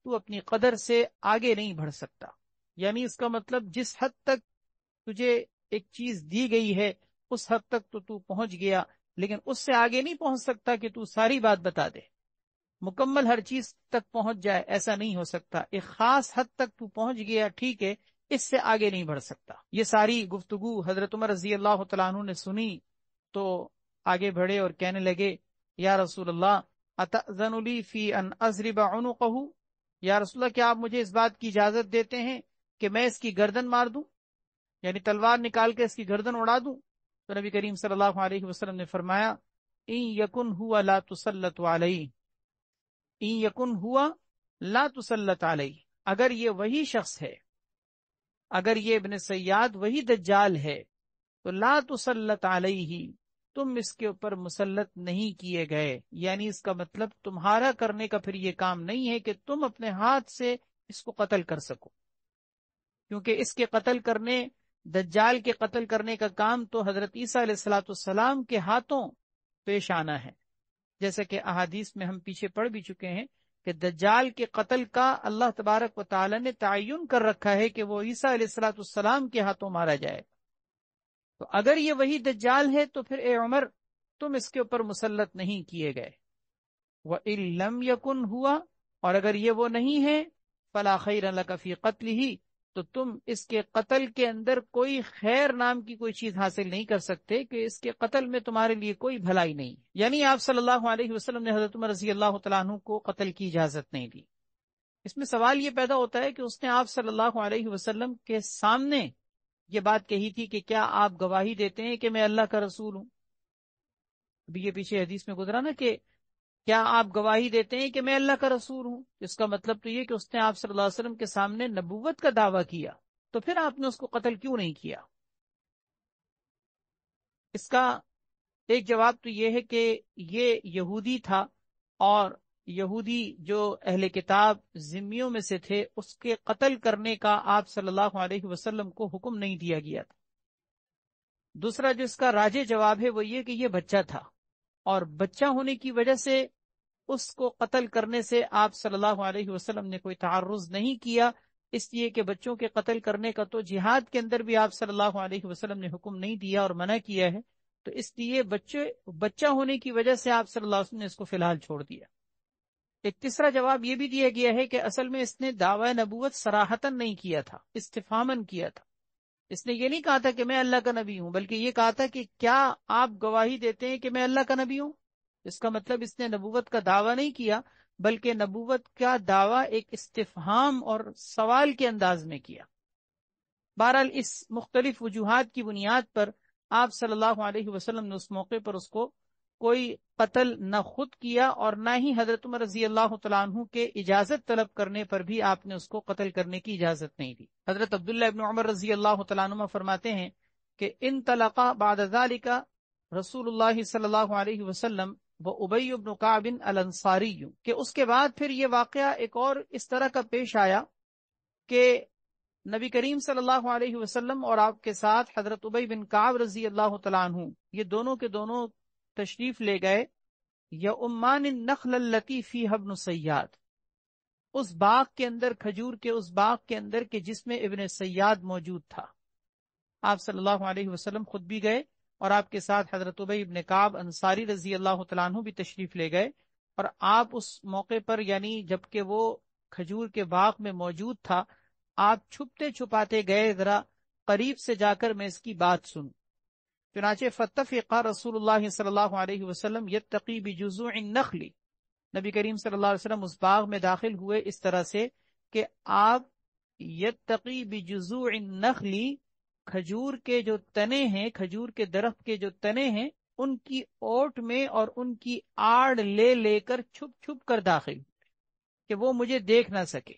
تو اپنی قدر سے آگے نہیں بڑھ سکتا، یعنی اس کا مطلب جس حد تک تجھے ایک چیز دی گئی ہے اس حد تک تو پہنچ گیا، لیکن اس سے آگے نہیں پہنچ سکتا کہ تو ساری بات بتا دے، مکمل ہر چیز تک پہنچ جائے، ایسا نہیں ہو سکتا۔ ایک خاص حد تک تو پہنچ گیا، ٹھیک ہے، اس سے آگے نہیں بڑھ سکتا۔ یہ ساری گفتگو حضرت عمر رضی اللہ تعالیٰ عنہ نے سنی تو آگے بڑھے اور کہنے لگے، یا رسول اللہ اتأذن لی فی ان اضرب عنقہ، یا رسول اللہ کیا آپ مجھے اس بات کی اجازت دیتے ہیں کہ میں اس کی گردن مار دوں، یعنی تلوار نکال کے اس کی گردن اڑا دوں؟ تو نبی کریم صلی اللہ علیہ وسلم نے فرمایا، ان یکن ہوا لا تسلط علیہ، ان یکن ہوا لا تسلط علیہ، اگر یہ وہی شخص ہے، اگر یہ ابن سیاد وہی دجال ہے تو لا تسلط علیہ، تم اس کے اوپر مسلط نہیں کیے گئے، یعنی اس کا مطلب تمہارا کرنے کا پھر یہ کام نہیں ہے کہ تم اپنے ہاتھ سے اس کو قتل کر سکو، کیونکہ اس کے قتل کرنے، دجال کے قتل کرنے کا کام تو حضرت عیسیٰ علیہ الصلوۃ والسلام کے ہاتھوں پیش آنا ہے، جیسے کہ احادیث میں ہم پیچھے پڑھ بھی چکے ہیں کہ دجال کے قتل کا اللہ تبارک و تعالی نے تعین کر رکھا ہے کہ وہ عیسیٰ علیہ الصلوۃ والسلام کے ہاتھوں مارا جائے۔ تو اگر یہ وہی دجال ہے تو پھر اے عمر تم اس کے اوپر مسلط نہیں کیے گئے۔ وَإِن لَّمْ يَكُنْ ہوا، اور اگر یہ وہ نہیں ہے، فَلَا خَيْرَ لَكَ فِي قَتْلِهِ، تو تم اس کے قتل کے اندر کوئی خیر نام کی کوئی چیز حاصل نہیں کر سکتے، کہ اس کے قتل میں تمہارے لیے کوئی بھلائی نہیں۔ یعنی آپ صلی اللہ علیہ وسلم نے حضرت عمر رضی اللہ تعالیٰ عنہ کو قتل کی اجازت نہیں دی۔ اس میں سوال یہ پیدا ہوتا ہے کہ اس نے آپ صلی اللہ علیہ وسلم کے سامنے یہ بات کہی تھی کہ کیا آپ گواہی دیتے ہیں کہ میں اللہ کا رسول ہوں؟ ابھی یہ پیچھے حدیث میں گزرا نا کہ کیا آپ گواہی دیتے ہیں کہ میں اللہ کا رسول ہوں، اس کا مطلب تو یہ کہ اس نے آپ صلی اللہ علیہ وسلم کے سامنے نبوت کا دعویٰ کیا، تو پھر آپ نے اس کو قتل کیوں نہیں کیا؟ اس کا ایک جواب تو یہ ہے کہ یہ یہودی تھا، اور یہودی جو اہل کتاب ذمیوں میں سے تھے، اس کے قتل کرنے کا آپ صلی اللہ علیہ وسلم کو حکم نہیں دیا گیا تھا۔ دوسرا جو اس کا راجح جواب ہے وہ یہ کہ یہ بچہ تھا، اور بچہ ہونے کی وجہ سے اس کو قتل کرنے سے آپ صلی اللہ علیہ وسلم نے کوئی تعرض نہیں کیا، اس لیے کہ بچوں کے قتل کرنے کا تو جہاد کے اندر بھی آپ صلی اللہ علیہ وسلم نے حکم نہیں دیا اور منع کیا ہے، تو اس لیے بچہ ہونے کی وجہ سے آپ صلی اللہ علیہ وسلم نے اس کو فی الحال چھوڑ دیا۔ ایک تیسرا جواب یہ بھی دیا گیا ہے کہ اصل میں اس نے دعوی نبوت صراحتاً نہیں کیا تھا، استفہاماً کیا تھا۔ اس نے یہ نہیں کہا تھا کہ میں اللہ کا نبی ہوں، بلکہ یہ کہا تھا کہ کیا آپ گواہی دیتے ہیں کہ میں اللہ کا نبی ہوں؟ اس کا مطلب اس نے نبوت کا دعویٰ نہیں کیا، بلکہ نبوت کا دعویٰ ایک استفہام اور سوال کے انداز میں کیا۔ بہرحال اس مختلف وجوہات کی بنیاد پر آپ صلی اللہ علیہ وسلم نے اس موقع پر اس کو کوئی قتل نہ خود کیا، اور نہ ہی حضرت عمر رضی اللہ تعالیٰ عنہ کے اجازت طلب کرنے پر بھی آپ نے اس کو قتل کرنے کی اجازت نہیں دی۔ حضرت عبداللہ ابن عمر رضی اللہ تعالیٰ عنہ فرماتے ہیں کہ انطلقا بعد ذلك رسول اللہ صلی اللہ علیہ وسلم وابی بن کعب الانصاری، کہ اس کے بعد پھر یہ واقعہ ایک اور اس طرح کا پیش آیا کہ نبی کریم صلی اللہ علیہ وسلم اور آپ کے ساتھ حضرت ابی بن کعب رضی اللہ تعالیٰ عنہ، یہ دونوں کے دونوں تشریف لے گئے یؤمان النخل التی فیہا ابن سیاد، اس باغ کے اندر، کھجور کے اس باغ کے اندر کہ جس میں ابن سیاد موجود تھا۔ آپ صلی اللہ علیہ وسلم خود بھی گئے، اور آپ کے ساتھ حضرت ابی بن کعب انصاری رضی اللہ تعالیٰ عنہ بھی تشریف لے گئے، اور آپ اس موقع پر، یعنی جبکہ وہ کھجور کے باغ میں موجود تھا، آپ چھپتے چھپاتے گئے ذرا قریب سے جا کر میں اس کی بات سنوں۔ چنانچہ فاتفق رسول اللہ صلی اللہ علیہ وسلم یتقی بجذوع النخل، نبی کریم صلی اللہ علیہ وسلم اس باغ میں داخل ہوئے اس طرح سے کہ آپ یتقی بجذوع النخل، کھجور کے جو تنے ہیں، کھجور کے درخت کے جو تنے ہیں، ان کی اوٹ میں اور ان کی آڑ لے لے کر چھپ چھپ کر داخل ہوئے کہ وہ مجھے دیکھ نہ سکے۔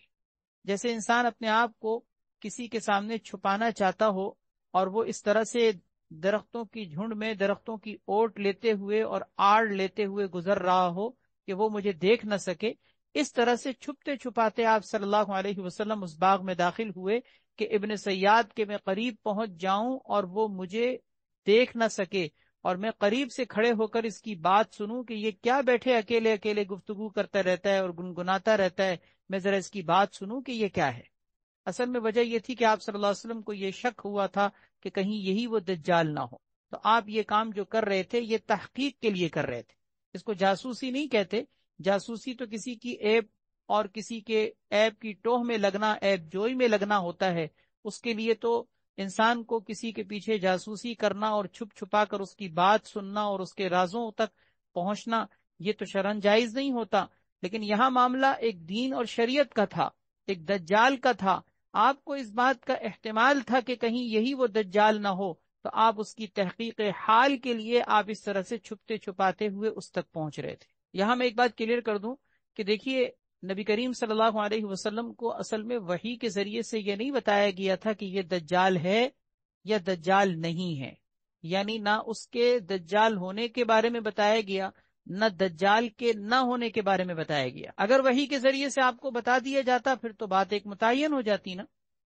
جیسے انسان اپنے آپ کو کسی کے سامنے چھپانا چاہتا ہو، اور وہ اس طرح سے درختوں کی جھنڈ میں درختوں کی اوٹ لیتے ہوئے اور آڑ لیتے ہوئے گزر رہا ہو کہ وہ مجھے دیکھ نہ سکے، اس طرح سے چھپتے چھپاتے آپ صلی اللہ علیہ وسلم اس باغ میں داخل ہوئے کہ ابن سیاد کے میں قریب پہنچ جاؤں اور وہ مجھے دیکھ نہ سکے، اور میں قریب سے کھڑے ہو کر اس کی بات سنوں کہ یہ کیا بیٹھے اکیلے اکیلے گفتگو کرتا رہتا ہے اور گنگناتا رہتا ہے، میں ذرا اس کی بات سنوں کہ یہ کیا ہے۔ اصل میں وجہ یہ تھی کہ آپ صلی اللہ علیہ وسلم کو یہ شک ہوا تھا کہ کہیں یہی وہ دجال نہ ہو۔ تو آپ یہ کام جو کر رہے تھے یہ تحقیق کے لیے کر رہے تھے. اس کو جاسوسی نہیں کہتے. جاسوسی تو کسی کی عیب اور کسی کے عیب کی ٹوہ میں لگنا، عیب جوئی میں لگنا ہوتا ہے. اس کے لیے تو انسان کو کسی کے پیچھے جاسوسی کرنا اور چھپ چھپا کر اس کی بات سننا اور اس کے رازوں تک پہنچنا یہ تو شرعاً جائز نہیں ہوتا. لیکن یہاں معاملہ ایک دین اور شریعت کا تھا، ایک دجال کا تھا. آپ کو اس بات کا احتمال تھا کہ کہیں یہی وہ دجال نہ ہو، تو آپ اس کی تحقیق حال کے لیے آپ اس طرح سے چھپتے چھپاتے ہوئے اس تک پہنچ رہے تھے. یہاں میں ایک بات کلیئر کر دوں کہ دیکھیے، نبی کریم صلی اللہ علیہ وسلم کو اصل میں وحی کے ذریعے سے یہ نہیں بتایا گیا تھا کہ یہ دجال ہے یا دجال نہیں ہے. یعنی نہ اس کے دجال ہونے کے بارے میں بتایا گیا، نہ دجال کے نہ ہونے کے بارے میں بتایا گیا. اگر وحی کے ذریعے سے آپ کو بتا دیا جاتا پھر تو بات ایک متعین ہو جاتی نا.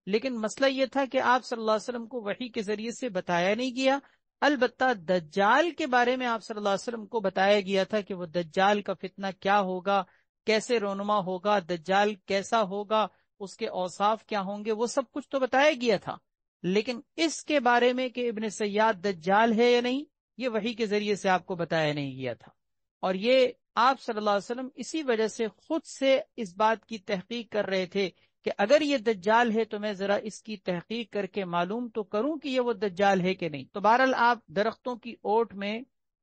لیکن مسئلہ یہ تھا کہ آپ صلی اللہ علیہ وسلم کو وحی کے ذریعے سے بتایا نہیں گیا. البتہ دجال کے بارے میں آپ صلی اللہ علیہ وسلم کو بتایا گیا تھا کہ وہ دجال کا فتنہ کیا ہوگا، کیسے رونما ہوگا، دجال کیسا ہوگا، اس کے اوصاف کیا ہوں گے، وہ سب کچھ تو بتایا گیا تھا. لیکن اس کے بارے میں کہ ابن سیاد دجال ہے یا نہیں، یہ وحی کے ذریعے سے آپ کو بتایا نہیں گیا تھا. اور یہ آپ صلی اللہ علیہ وسلم اسی وجہ سے خود سے اس بات کی تحقیق کر رہے تھے کہ اگر یہ دجال ہے تو میں ذرا اس کی تحقیق کر کے معلوم تو کروں کہ یہ وہ دجال ہے کہ نہیں. تو بہرحال آپ درختوں کی اوٹ میں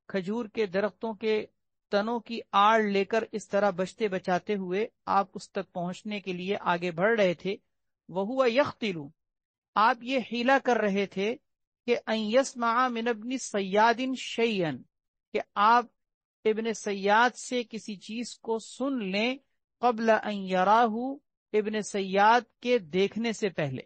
کھجور کے درختوں کے تنوں کی آڑ لے کر اس طرح بچتے بچاتے ہوئے آپ اس تک پہنچنے کے لیے آگے بڑھ رہے تھے. وَهُوَ يَخْتِلُ، آپ یہ حیلہ کر رہے تھے کہ ان يسمع من ابن صیاد شیئا، کہ آپ ابن سیاد سے کسی چیز کو سن لیں، قبل ان یراہ، ابن سیاد کے دیکھنے سے پہلے.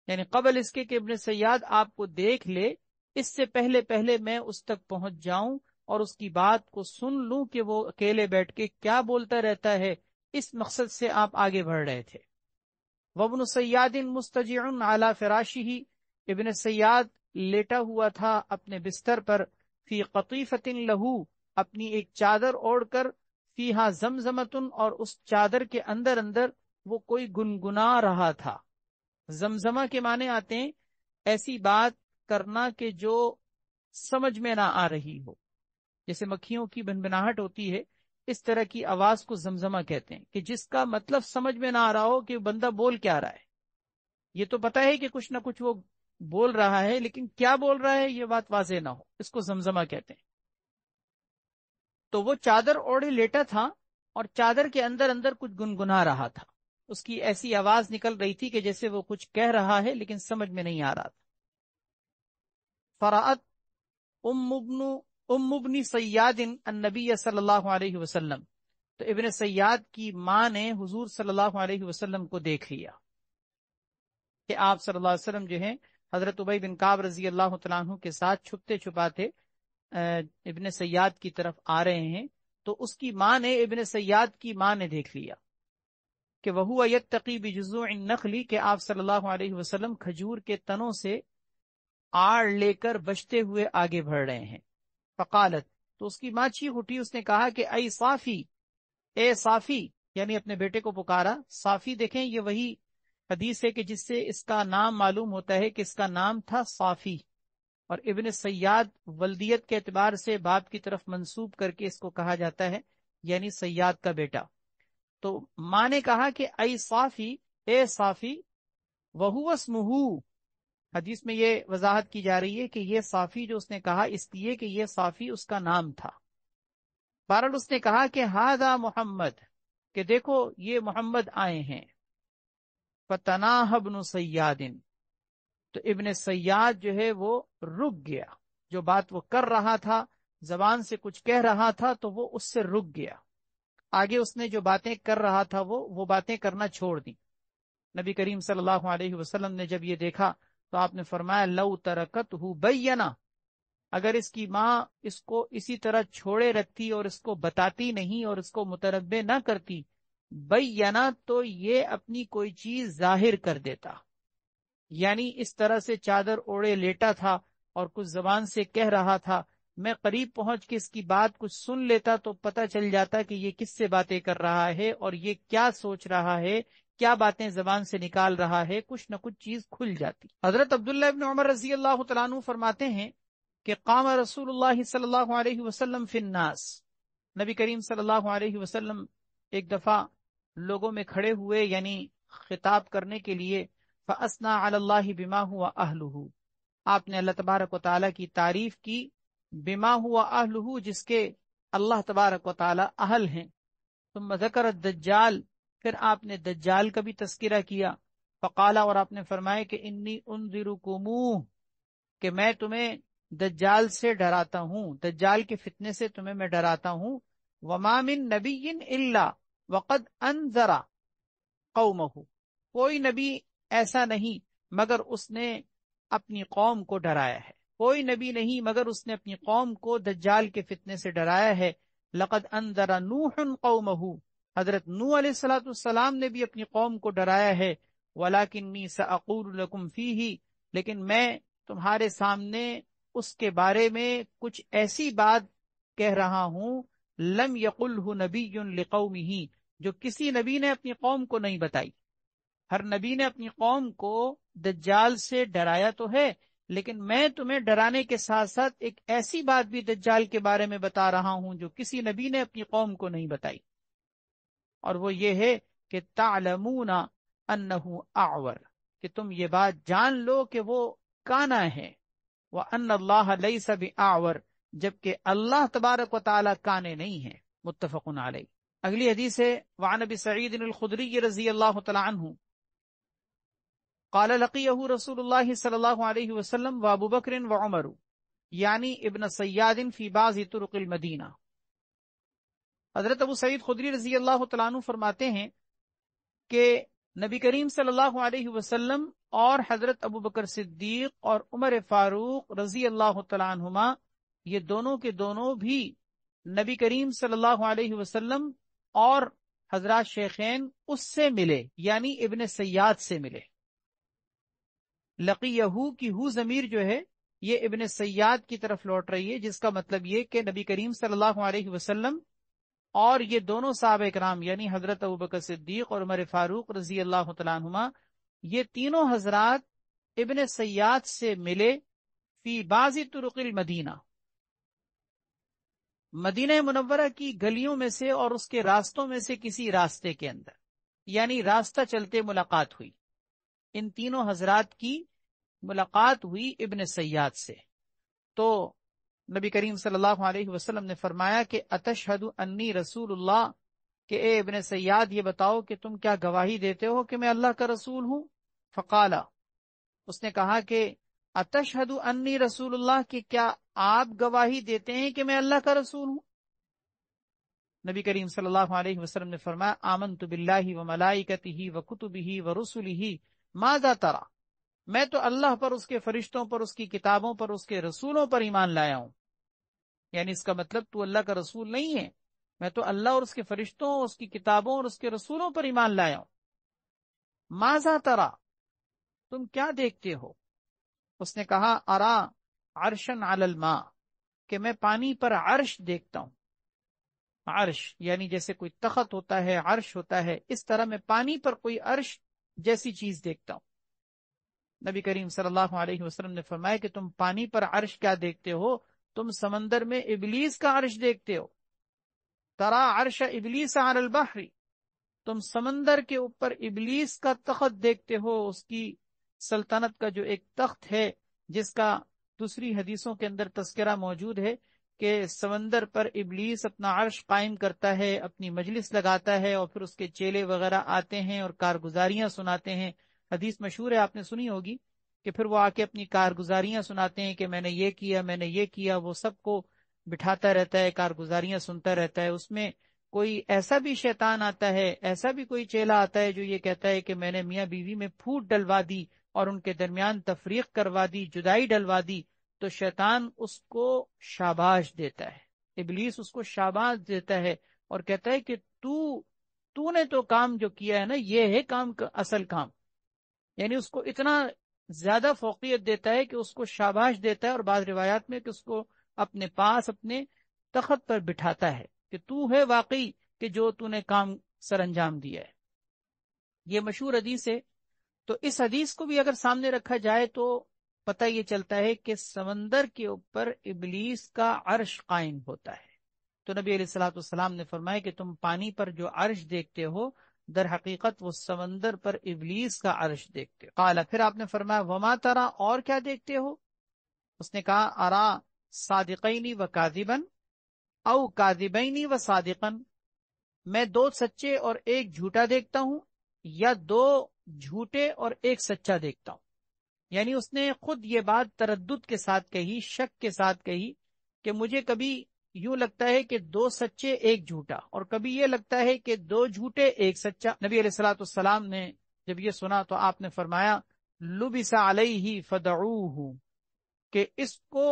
یعنی قبل اس کے کہ ابن سیاد آپ کو دیکھ لے، اس سے پہلے پہلے میں اس تک پہنچ جاؤں اور اس کی بات کو سن لوں کہ وہ اکیلے بیٹھ کے کیا بولتا رہتا ہے. اس مقصد سے آپ آگے بڑھ رہے تھے. وابن سیاد مستجع علی فراشہ، ابن سیاد لیٹا ہوا تھا اپنے بستر پر، فی قطیفۃ لہو، اپنی ایک چادر اوڑھ کر، فیہا زمزمۃ، اور اس چادر کے اندر اندر وہ کوئی گنگنا رہا تھا. زمزمہ کے معنی آتے ہیں ایسی بات کرنا کہ جو سمجھ میں نہ آ رہی ہو، جیسے مکھیوں کی بنبناہٹ ہوتی ہے، اس طرح کی آواز کو زمزمہ کہتے ہیں، کہ جس کا مطلب سمجھ میں نہ آ رہا ہو کہ بندہ بول کیا رہا ہے. یہ تو پتہ ہے کہ کچھ نہ کچھ وہ بول رہا ہے، لیکن کیا بول رہا ہے یہ بات واضح نہ ہو، اس کو زمزمہ کہتے ہیں. تو وہ چادر اوڑھے لیٹا تھا اور چادر کے اندر اندر کچھ گنگنا رہا تھا. اس کی ایسی آواز نکل رہی تھی کہ جیسے وہ کچھ کہہ رہا ہے لیکن سمجھ میں نہیں آ رہا تھا. فرأت ام ابن سیاد النبی صلی اللہ علیہ وسلم، تو ابن سیاد کی ماں نے حضور صلی اللہ علیہ وسلم کو دیکھ لیا کہ آپ صلی اللہ علیہ وسلم جو ہیں حضرت ابی بن کعب رضی اللہ تعالیٰ عنہ کے ساتھ چھپتے چھپاتے ابن سیاد کی طرف آ رہے ہیں. تو اس کی ماں نے، ابن سیاد کی ماں نے دیکھ لیا کہ وَهُوَ يَتَّقِي بِجُذُوعِ النَّخْلِ، کہ آپ صلی اللہ علیہ وسلم کھجور کے تنوں سے آڑ لے کر بچتے ہوئے آگے بڑھ رہے ہیں. فقالت، تو اس کی ماں چیخ اٹھی، اس نے کہا کہ اے صافی، اے صافی، یعنی اپنے بیٹے کو پکارا. صافی دیکھیں یہ وہی حدیث ہے کہ جس سے اس کا نام معلوم ہوتا ہے کہ اس کا نام تھا صافی، اور ابن سیاد ولدیت کے اعتبار سے باپ کی طرف منسوب کر کے اس کو کہا جاتا ہے، یعنی سیاد کا بیٹا. تو ماں نے کہا کہ اے صافی، اے صافی، وَهُوَ اسْمُهُ، حدیث میں یہ وضاحت کی جا رہی ہے کہ یہ صافی جو اس نے کہا اس لیے کہ یہ صافی اس کا نام تھا. بہرحال اس نے کہا کہ ہذا محمد، کہ دیکھو یہ محمد آئے ہیں. فَتَنَاهَ ابْنُ سَیَّادٍ، تو ابن سیاد جو ہے وہ رک گیا. جو بات وہ کر رہا تھا، زبان سے کچھ کہہ رہا تھا تو وہ اس سے رک گیا. آگے اس نے جو باتیں کر رہا تھا وہ باتیں کرنا چھوڑ دی. نبی کریم صلی اللہ علیہ وسلم نے جب یہ دیکھا تو آپ نے فرمایا لو ترکتہ بینا، اگر اس کی ماں اس کو اسی طرح چھوڑے رکھتی اور اس کو بتاتی نہیں اور اس کو متنبہ نہ کرتی، بینا، تو یہ اپنی کوئی چیز ظاہر کر دیتا. یعنی اس طرح سے چادر اوڑے لیٹا تھا اور کچھ زبان سے کہہ رہا تھا، میں قریب پہنچ کے اس کی بات کچھ سن لیتا تو پتہ چل جاتا کہ یہ کس سے باتیں کر رہا ہے اور یہ کیا سوچ رہا ہے، کیا باتیں زبان سے نکال رہا ہے، کچھ نہ کچھ چیز کھل جاتی. حضرت عبداللہ ابن عمر رضی اللہ تعالیٰ عنہ فرماتے ہیں کہ قام رسول اللہ صلی اللہ علیہ وسلم فی الناس، نبی کریم صلی اللہ علیہ وسلم ایک دفعہ لوگوں میں کھڑے ہوئے، یعنی خطاب کرنے کے لیے، فَأَثْنَىٰ عَلَى اللَّهِ بِمَا هُوَ أَهْلُهُ، آپ نے اللہ تبارک و تعالیٰ کی تعریف کی، بما ہوا اہلہ، جس کے اللہ تبارک و تعالیٰ اہل ہیں۔ ثم ذکر الدجال، پھر آپ نے دجال کا بھی تذکرہ کیا، فقال، اور آپ نے فرمایا کہ انی انذرکموہ، کہ میں تمہیں دجال سے ڈراتا ہوں، دجال کے فتنے سے تمہیں میں ڈراتا ہوں۔ وما من نبی الا وقد انذر قومہ، کوئی نبی ایسا نہیں مگر اس نے اپنی قوم کو ڈرایا ہے، کوئی نبی نہیں مگر اس نے اپنی قوم کو دجال کے فتنے سے ڈرایا ہے۔ لقد انذر نوح قومہ، حضرت نوح علیہ الصلوۃ والسلام نے بھی اپنی قوم کو ڈرایا ہے۔ ولکنی ساقول لکم فیہ، لیکن میں تمہارے سامنے اس کے بارے میں کچھ ایسی بات کہہ رہا ہوں، لم یقلہ نبی لقومہ، جو کسی نبی نے اپنی قوم کو نہیں بتائی۔ ہر نبی نے اپنی قوم کو دجال سے ڈرایا تو ہے، لیکن میں تمہیں ڈرانے کے ساتھ ساتھ ایک ایسی بات بھی دجال کے بارے میں بتا رہا ہوں جو کسی نبی نے اپنی قوم کو نہیں بتائی، اور وہ یہ ہے کہ تعلمون انہ اعور، کہ تم یہ بات جان لو کہ وہ کانا ہے، وان اللہ لیس بأعور، جبکہ اللہ تبارک و تعالی کانے نہیں ہیں۔ متفق علیہ۔ اگلی حدیث ہے، وعن ابی سعید الخدری رضی اللہ تعالی عنہ قال لقیہ رسول اللہ صلی اللہ علیہ وسلم وابو بکر وعمر، یعنی ابن سیاد فی بعض طرق المدینہ۔ حضرت ابو سعید خدری رضی اللہ تعالیٰ عنہ فرماتے ہیں کہ نبی کریم صلی اللہ علیہ وسلم اور حضرت ابو بکر صدیق اور عمر فاروق رضی اللہ تعالیٰ عنہما، یہ دونوں کے دونوں بھی نبی کریم صلی اللہ علیہ وسلم اور حضرات شیخین اس سے ملے، یعنی ابن سیاد سے ملے۔ لقیہ کی ہو ضمیر جو ہے یہ ابن سیاد کی طرف لوٹ رہی ہے، جس کا مطلب یہ کہ نبی کریم صلی اللہ علیہ وسلم اور یہ دونوں صحابہ کرام، یعنی حضرت ابوبکر صدیق اور عمر فاروق رضی اللہ تعالیٰ عنہما، یہ تینوں حضرات ابن سیاد سے ملے فی بعض طرق المدینہ، مدینہ منورہ کی گلیوں میں سے اور اس کے راستوں میں سے کسی راستے کے اندر، یعنی راستہ چلتے ملاقات ہوئی، ان تینوں حضرات کی ملاقات ہوئی ابن سیاد سے۔ تو نبی کریم صلی اللہ علیہ وسلم نے فرمایا کہ اتشہد انی رسول اللہ، کہ اے ابن سیاد یہ بتاؤ کہ تم کیا گواہی دیتے ہو کہ میں اللہ کا رسول ہوں؟ فقال، اس نے کہا کہ اتشہد انی رسول اللہ، کہ کیا آپ گواہی دیتے ہیں کہ میں اللہ کا رسول ہوں؟ نبی کریم صلی اللہ علیہ وسلم نے فرمایا آمنت باللہ وملائکتہ وکتبہ ورسلہ ماذا ترى، میں تو اللہ پر، اس کے فرشتوں پر، اس کی کتابوں پر، اس کے رسولوں پر ایمان لایا ہوں۔ یعنی اس کا مطلب تو اللہ کا رسول نہیں ہے، میں تو اللہ اور اس کے فرشتوں، اس کی کتابوں اور اس کے رسولوں پر ایمان لایا ہوں۔ ماذا ترى، تم کیا دیکھتے ہو؟ اس نے کہا ارا عرشا علی الماء، کہ میں پانی پر عرش دیکھتا ہوں۔ عرش یعنی جیسے کوئی تخت ہوتا ہے، عرش ہوتا ہے، اس طرح میں پانی پر کوئی عرش جیسی چیز دیکھتا ہوں۔ نبی کریم صلی اللہ علیہ وسلم نے فرمایا کہ تم پانی پر عرش کیا دیکھتے ہو؟ تم سمندر میں ابلیس کا عرش دیکھتے ہو۔ ترا عرش ابلیس علی البحر، تم سمندر کے اوپر ابلیس کا تخت دیکھتے ہو، اس کی سلطنت کا جو ایک تخت ہے، جس کا دوسری حدیثوں کے اندر تذکرہ موجود ہے کہ سمندر پر ابلیس اپنا عرش قائم کرتا ہے، اپنی مجلس لگاتا ہے، اور پھر اس کے چیلے وغیرہ آتے ہیں اور کارگزاریاں سناتے ہیں۔ حدیث مشہور ہے، آپ نے سنی ہوگی، کہ پھر وہ آ کے اپنی کارگزاریاں سناتے ہیں کہ میں نے یہ کیا، میں نے یہ کیا، وہ سب کو بٹھاتا رہتا ہے، کارگزاریاں سنتا رہتا ہے۔ اس میں کوئی ایسا بھی شیطان آتا ہے، ایسا بھی کوئی چیلا آتا ہے جو یہ کہتا ہے کہ میں نے میاں بیوی میں پھوٹ ڈلوا دی اور ان کے درمیان تفریق کروا دی، جدائی ڈلوا دی، تو شیطان اس کو شاباش دیتا ہے، ابلیس اس کو شاباش دیتا ہے اور کہتا ہے کہ تو نے تو کام جو کیا ہے نا، یہ ہے کام کا اصل کام، یعنی اس کو اتنا زیادہ فوقیت دیتا ہے کہ اس کو شاباش دیتا ہے، اور بعض روایات میں کہ اس کو اپنے پاس اپنے تخت پر بٹھاتا ہے کہ تو ہے واقعی کہ جو تو نے کام سر انجام دیا ہے۔ یہ مشہور حدیث ہے۔ تو اس حدیث کو بھی اگر سامنے رکھا جائے تو پتہ یہ چلتا ہے کہ سمندر کے اوپر ابلیس کا عرش قائم ہوتا ہے. تو نبی علیہ الصلوۃ والسلام نے فرمایا کہ تم پانی پر جو عرش دیکھتے ہو در حقیقت وہ سمندر پر ابلیس کا عرش دیکھتے ہو. قال، پھر آپ نے فرمایا وما ترى، اور کیا دیکھتے ہو؟ اس نے کہا ارا صادقین و کاذبن او کاذبین و صادقن، میں دو سچے اور ایک جھوٹا دیکھتا ہوں، یا دو جھوٹے اور ایک سچا دیکھتا ہوں. یعنی اس نے خود یہ بات تردد کے ساتھ کہی، شک کے ساتھ کہی کہ مجھے کبھی یوں لگتا ہے کہ دو سچے ایک جھوٹا، اور کبھی یہ لگتا ہے کہ دو جھوٹے ایک سچا. نبی علیہ الصلوۃ والسلام نے جب یہ سنا تو آپ نے فرمایا لبس علیہ فدعوہ، کہ اس کو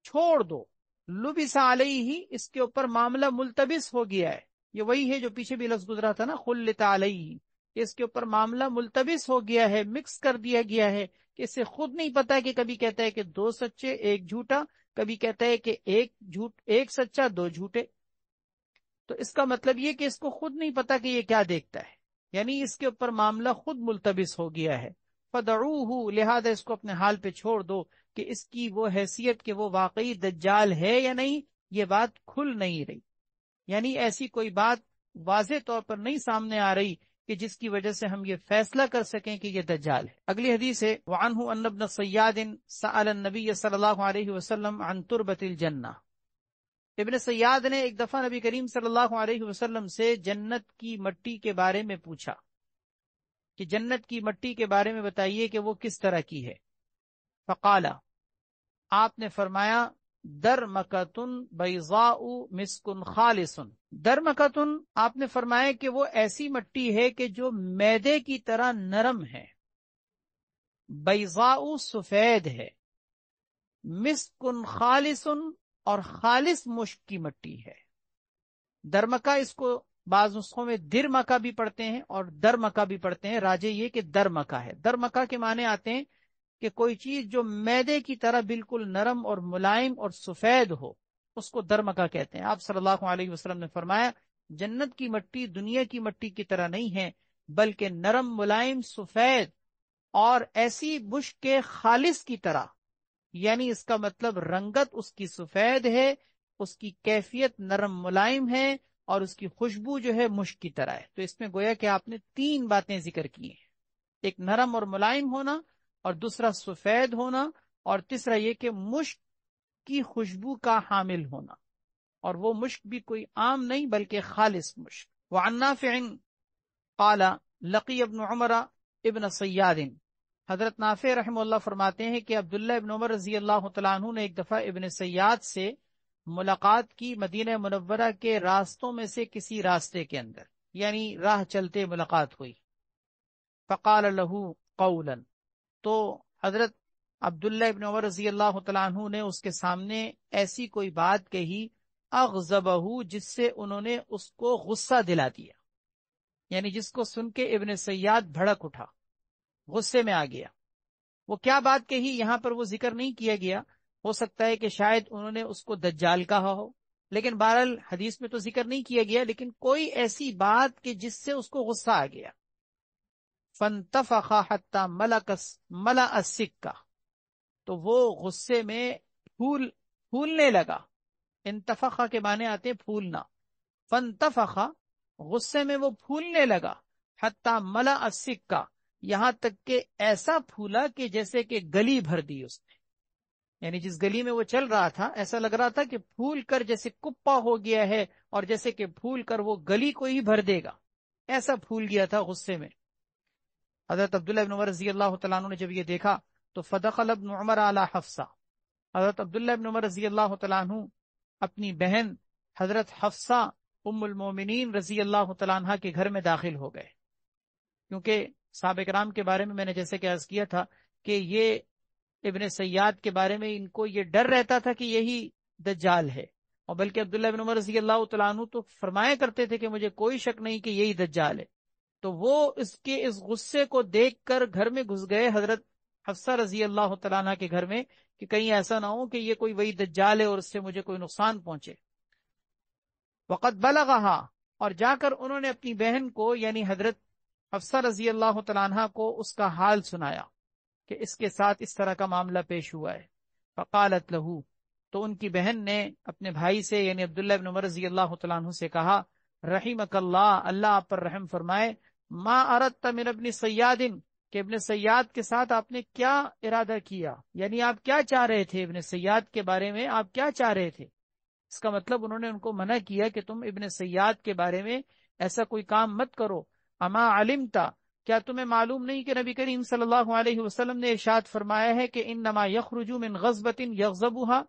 چھوڑ دو. لبس علیہ، اس کے اوپر معاملہ ملتبس ہو گیا ہے. یہ وہی ہے جو پیچھے بھی لفظ گزرا تھا نا، خلت علیہ، اس کے اوپر معاملہ ملتبس ہو گیا ہے، مکس کر دیا گیا ہے، کہ اسے خود نہیں پتا کہ کبھی کہتا ہے کہ دو سچے ایک جھوٹا، کبھی کہتا ہے کہ ایک سچا دو جھوٹے. تو اس کا مطلب یہ کہ اس کو خود نہیں پتا کہ یہ کیا دیکھتا ہے، یعنی اس کے اوپر معاملہ خود ملتبس ہو گیا ہے. فدعوہ، لہذا اس کو اپنے حال پہ چھوڑ دو کہ اس کی وہ حیثیت کہ وہ واقعی دجال ہے یا نہیں، یہ بات کھل نہیں رہی. یعنی ایسی کوئی بات واضح طور پر نہیں سامنے آ رہی کہ جس کی وجہ سے ہم یہ فیصلہ کر سکیں کہ یہ دجال ہے. اگلی حدیث ہے وعنہ ان ابن صیاد سأل النبی صلی اللہ علیہ وسلم عن تربت الجنہ. ابن سیاد نے ایک دفعہ نبی کریم صلی اللہ علیہ وسلم سے جنت کی مٹی کے بارے میں پوچھا کہ جنت کی مٹی کے بارے میں بتائیے کہ وہ کس طرح کی ہے. فقال، آپ نے فرمایا درمکتن بیضاء مسکن خالص. درمکتن، آپ نے فرمایا کہ وہ ایسی مٹی ہے کہ جو میدے کی طرح نرم ہے. بیضاء، سفید ہے. مسکن خالص، اور خالص مشک کی مٹی ہے. درمکا، اس کو بعض نسخوں میں درمکا بھی پڑھتے ہیں اور درمکا بھی پڑھتے ہیں. راجے یہ کہ درمکا ہے. درمکا کے معنی آتے ہیں کہ کوئی چیز جو میدے کی طرح بالکل نرم اور ملائم اور سفید ہو، اس کو درمکا کہتے ہیں. آپ صلی اللہ علیہ وسلم نے فرمایا جنت کی مٹی دنیا کی مٹی کی طرح نہیں ہے، بلکہ نرم ملائم سفید اور ایسی مشک کے خالص کی طرح. یعنی اس کا مطلب رنگت اس کی سفید ہے، اس کی کیفیت نرم ملائم ہے، اور اس کی خوشبو جو ہے مشک کی طرح ہے. تو اس میں گویا کہ آپ نے تین باتیں ذکر کی ہیں، ایک نرم اور ملائم ہونا، اور دوسرا سفید ہونا، اور تیسرا یہ کہ مشک کی خوشبو کا حامل ہونا، اور وہ مشک بھی کوئی عام نہیں بلکہ خالص مشک. وعن نافع قال لقی ابن عمر ابن صیاد. حضرت نافع رحمہ اللہ فرماتے ہیں کہ عبداللہ ابن عمر رضی اللہ تعالیٰ عنہ نے ایک دفعہ ابن سیاد سے ملاقات کی مدینہ منورہ کے راستوں میں سے کسی راستے کے اندر، یعنی راہ چلتے ملاقات ہوئی. فقال له قولا، تو حضرت عبداللہ ابن عمر رضی اللہ تعالیٰ عنہ نے اس کے سامنے ایسی کوئی بات کہی اغضبہ، جس سے انہوں نے اس کو غصہ دلا دیا. یعنی جس کو سن کے ابن سیاد بھڑک اٹھا، غصے میں آ گیا. وہ کیا بات کہی یہاں پر وہ ذکر نہیں کیا گیا، ہو سکتا ہے کہ شاید انہوں نے اس کو دجال کہا ہو، لیکن بہرحال حدیث میں تو ذکر نہیں کیا گیا، لیکن کوئی ایسی بات کہ جس سے اس کو غصہ آ گیا. فانتفخ حتی ملأ السکہ، تو وہ غصے میں پھولنے لگا. انتفخ کے معنی آتے ہیں پھولنا. فانتفخ، غصے میں وہ پھولنے لگا. حتی ملأ السکہ، یہاں تک کہ ایسا پھولا کہ جیسے کہ گلی بھر دی اس نے. یعنی جس گلی میں وہ چل رہا تھا ایسا لگ رہا تھا کہ پھول کر جیسے کپا ہو گیا ہے، اور جیسے کہ پھول کر وہ گلی کو ہی بھر دے گا، ایسا پھول گیا تھا غصے میں. حضرت عبداللہ ابن عمر رضی اللہ تعالیٰ عنہ نے جب یہ دیکھا تو فدخل ابن عمر علی حفصہ، حضرت عبداللہ ابن عمر رضی اللہ تعالیٰ عنہ اپنی بہن حضرت حفصہ ام المومنین رضی اللہ تعالیٰ عنہ کے گھر میں داخل ہو گئے. کیونکہ صحابہ کرام کے بارے میں نے جیسے کہ عرض کیا تھا کہ یہ ابن سیاد کے بارے میں ان کو یہ ڈر رہتا تھا کہ یہی دجال ہے، اور بلکہ عبداللہ ابن عمر رضی اللہ تعالیٰ عنہ تو فرمایا کرتے تھے کہ مجھے کوئی شک نہیں کہ یہی دجال ہے. تو وہ اس کے اس غصے کو دیکھ کر گھر میں گھس گئے حضرت حفصہ رضی اللہ تعالیٰ عنہ کے گھر میں، کہ کہیں ایسا نہ ہو کہ یہ کوئی وہی دجال ہے اور اس سے مجھے کوئی نقصان پہنچے. وقد بلغہا، اور جا کر انہوں نے اپنی بہن کو یعنی حضرت حفصہ رضی اللہ تعالیٰ عنہ کو اس کا حال سنایا کہ اس کے ساتھ اس طرح کا معاملہ پیش ہوا ہے. فقالت لہو، تو ان کی بہن نے اپنے بھائی سے یعنی عبداللہ ابن عمر رضی اللہ تعالیٰ عنہ سے کہا، رحمک اللہ، اللہ آپ پر رحم فرمائے، ما اردت من ابن سیاد، کہ ابن سیاد کے ساتھ آپ نے کیا ارادہ کیا، یعنی آپ کیا چاہ رہے تھے، ابن سیاد کے بارے میں آپ کیا چاہ رہے تھے. اس کا مطلب انہوں نے ان کو منع کیا کہ تم ابن سیاد کے بارے میں ایسا کوئی کام مت کرو. اما علمتا، کیا تمہیں معلوم نہیں کہ نبی کریم صلی اللہ علیہ وسلم نے ارشاد فرمایا ہے کہ انما یخرج من غضبۃ یغضبها،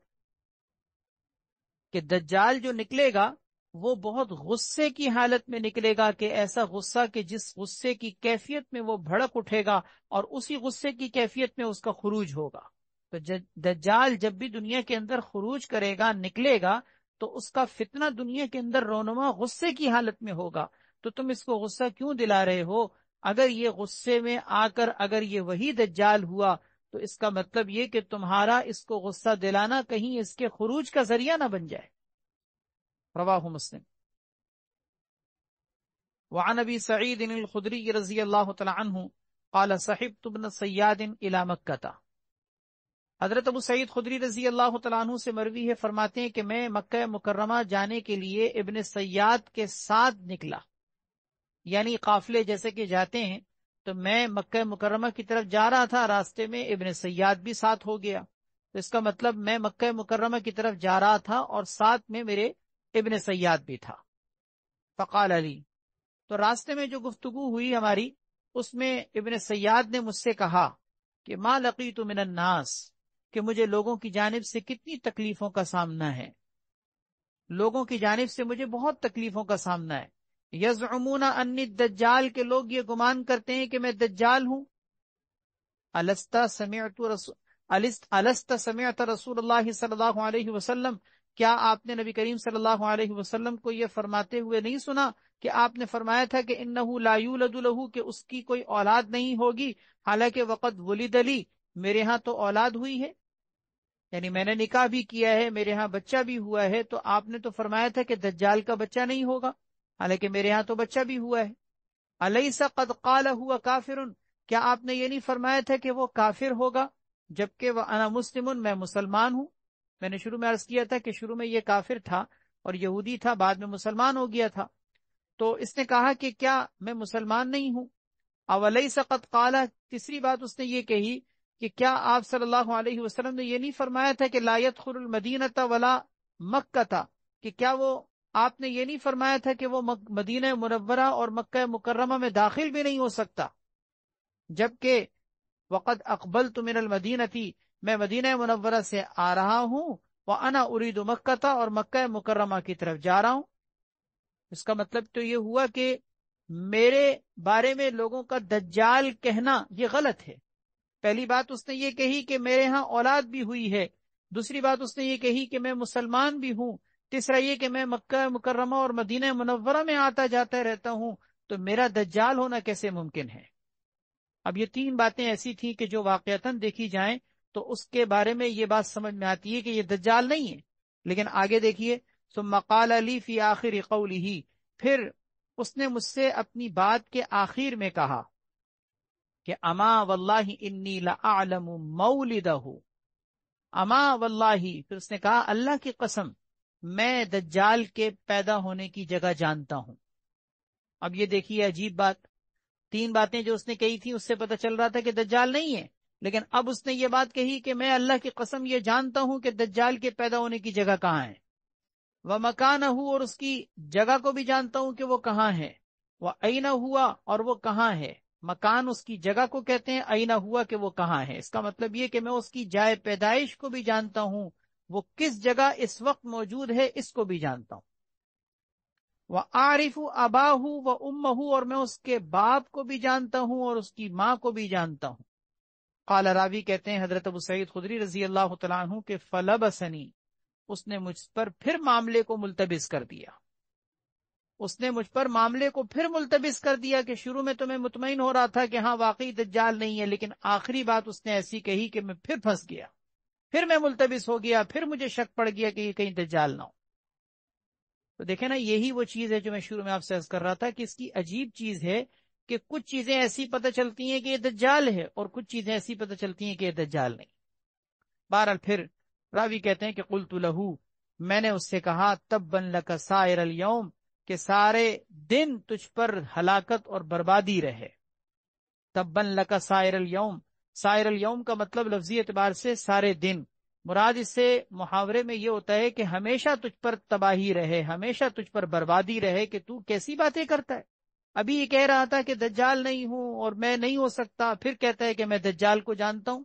کہ دجال جو نکلے گا وہ بہت غصے کی حالت میں نکلے گا، کہ ایسا غصہ کہ جس غصے کی کیفیت میں وہ بھڑک اٹھے گا اور اسی غصے کی کیفیت میں اس کا خروج ہوگا. تو دجال جب بھی دنیا کے اندر خروج کرے گا، نکلے گا، تو اس کا فتنہ دنیا کے اندر رونما غصے کی حالت میں ہوگا. تو تم اس کو غصہ کیوں دلا رہے ہو؟ اگر یہ غصے میں آ کر اگر یہ وہی دجال ہوا تو اس کا مطلب یہ کہ تمہارا اس کو غصہ دلانا کہیں اس کے خروج کا ذریعہ نہ بن جائے. رواہ مسلم. وعن ابی سعید الخدری رضی اللہ تعالی عنہ قال صحبت ابن سیاد الى مکہ. حضرت ابو سعید خدری رضی اللہ تعالیٰ عنہ سے مروی ہے، فرماتے ہیں کہ میں مکہ مکرمہ جانے کے لیے ابن سیاد کے ساتھ نکلا، یعنی قافلے جیسے کہ جاتے ہیں، تو میں مکہ مکرمہ کی طرف جا رہا تھا، راستے میں ابن سیاد بھی ساتھ ہو گیا. تو اس کا مطلب میں مکہ مکرمہ کی طرف جا رہا تھا اور ساتھ میں میرے ابن سیاد بھی تھا. فقال علی، تو راستے میں جو گفتگو ہوئی ہماری، اس میں ابن سیاد نے مجھ سے کہا کہ ما لقیت من الناس، کہ مجھے لوگوں کی جانب سے کتنی تکلیفوں کا سامنا ہے، لوگوں کی جانب سے مجھے بہت تکلیفوں کا سامنا ہے. یزعمون انی الدجال، کے لوگ یہ گمان کرتے ہیں کہ میں دجال ہوں. الست سمعت رسول اللہ صلی اللہ علیہ وسلم، کیا آپ نے نبی کریم صلی اللہ علیہ وسلم کو یہ فرماتے ہوئے نہیں سنا کہ آپ نے فرمایا تھا کہ انہ لا یولد لہ، کہ اس کی کوئی اولاد نہیں ہوگی، حالانکہ وقت ولد لی، میرے ہاں تو اولاد ہوئی ہے، یعنی میں نے نکاح بھی کیا ہے، میرے ہاں بچہ بھی ہوا ہے. تو آپ نے تو فرمایا تھا کہ دجال کا بچہ نہیں ہوگا، حالانکہ میرے ہاں تو بچہ بھی ہوا ہے. الیس قد قال ہوا کافر، کیا آپ نے یہ نہیں فرمایا تھا کہ وہ کافر ہوگا، جبکہ وہ انا مسلم، میں مسلمان ہوں. میں نے شروع میں عرض کیا تھا کہ شروع میں یہ کافر تھا اور یہودی تھا، بعد میں مسلمان ہو گیا تھا. تو اس نے کہا کہ کیا میں مسلمان نہیں ہوں. اولیس قد قال، تیسری بات اس نے یہ کہی کہ کیا آپ صلی اللہ علیہ وسلم نے یہ نہیں فرمایا تھا کہ لا يدخل المدینۃ ولا مکہ، کہ کیا وہ آپ نے یہ نہیں فرمایا تھا کہ وہ مدینہ منورہ اور مکہ مکرمہ میں داخل بھی نہیں ہو سکتا، جبکہ وقد اقبلت من المدینۃ، میں مدینہ منورہ سے آ رہا ہوں، وانا اريد مکہ، اور مکہ مکرمہ کی طرف جا رہا ہوں. اس کا مطلب تو یہ ہوا کہ میرے بارے میں لوگوں کا دجال کہنا یہ غلط ہے. پہلی بات اس نے یہ کہی کہ میرے ہاں اولاد بھی ہوئی ہے، دوسری بات اس نے یہ کہی کہ میں مسلمان بھی ہوں، تیسرا یہ کہ میں مکہ مکرمہ اور مدینہ منورہ میں آتا جاتا رہتا ہوں، تو میرا دجال ہونا کیسے ممکن ہے؟ اب یہ تین باتیں ایسی تھیں کہ جو واقعتاً دیکھی جائیں تو اس کے بارے میں یہ بات سمجھ میں آتی ہے کہ یہ دجال نہیں ہے. لیکن آگے دیکھیے، ثم قال لی فی آخر قولہ، پھر اس نے مجھ سے اپنی بات کے آخر میں کہا کہ اما واللہ انی لأعلم مولدہ، اما واللہ، پھر اس نے کہا اللہ کی قسم میں دجال کے پیدا ہونے کی جگہ جانتا ہوں. اب یہ دیکھیے عجیب بات، تین باتیں جو اس نے کہی تھی اس سے پتہ چل رہا تھا کہ دجال نہیں ہے، لیکن اب اس نے یہ بات کہی کہ میں اللہ کی قسم یہ جانتا ہوں کہ دجال کے پیدا ہونے کی جگہ کہاں ہے. وَمَكَانَهُ، اور اس کی جگہ کو بھی جانتا ہوں کہ وہ کہاں ہے. وَأَيْنَ هُوَ، اور وہ کہاں ہے. مکان اس کی جگہ کو کہتے ہیں، اینا ہوا کہ وہ کہاں ہے. اس کا مطلب یہ کہ میں اس کی جائے پیدائش کو بھی جانتا ہوں، وہ کس جگہ اس وقت موجود ہے اس کو بھی جانتا ہوں. وَأَعْرِفُ أَبَاهُ وَأُمَّهُ، اور میں اس کے باپ کو بھی جانتا ہوں اور اس کی ماں کو بھی جانتا ہوں. قال راوی کہتے ہیں حضرت ابو سعید خدری رضی اللہ تعالیٰ عنہ کے فلبسنی، اس نے مجھ پر پھر معاملے کو ملتبس کر دیا. اس نے مجھ پر معاملے کو پھر ملتبس کر دیا کہ شروع میں تو میں مطمئن ہو رہا تھا کہ ہاں واقعی دجال نہیں ہے، لیکن آخری بات اس نے ایسی کہی کہ میں پھر پھنس گیا، پھر میں ملتبس ہو گیا، پھر مجھے شک پڑ گیا کہ یہ کہیں دجال نہ ہو. تو دیکھیں نا، یہی وہ چیز ہے جو میں شروع میں آپ سے عرض کر رہا تھا کہ اس کی عجیب چیز ہے کہ کچھ چیزیں ایسی پتہ چلتی ہیں کہ یہ دجال ہے اور کچھ چیزیں ایسی پتہ چلتی ہیں کہ یہ دجال نہیں۔ بہرحال پھر راوی کہتے ہیں کہ قلت لہو، میں نے اس سے کہا تبا لک سائر الیوم، کہ سارے دن تجھ پر ہلاکت اور بربادی رہے۔ تبا لک سائر الیوم، سائر الیوم کا مطلب لفظی اعتبار سے سارے دن، مراد اس سے محاورے میں یہ ہوتا ہے کہ ہمیشہ تجھ پر تباہی رہے، ہمیشہ تجھ پر بربادی رہے، کہ تو کیسی باتیں کرتا ہے۔ ابھی یہ کہہ رہا تھا کہ دجال نہیں ہوں اور میں نہیں ہو سکتا، پھر کہتا ہے کہ میں دجال کو جانتا ہوں،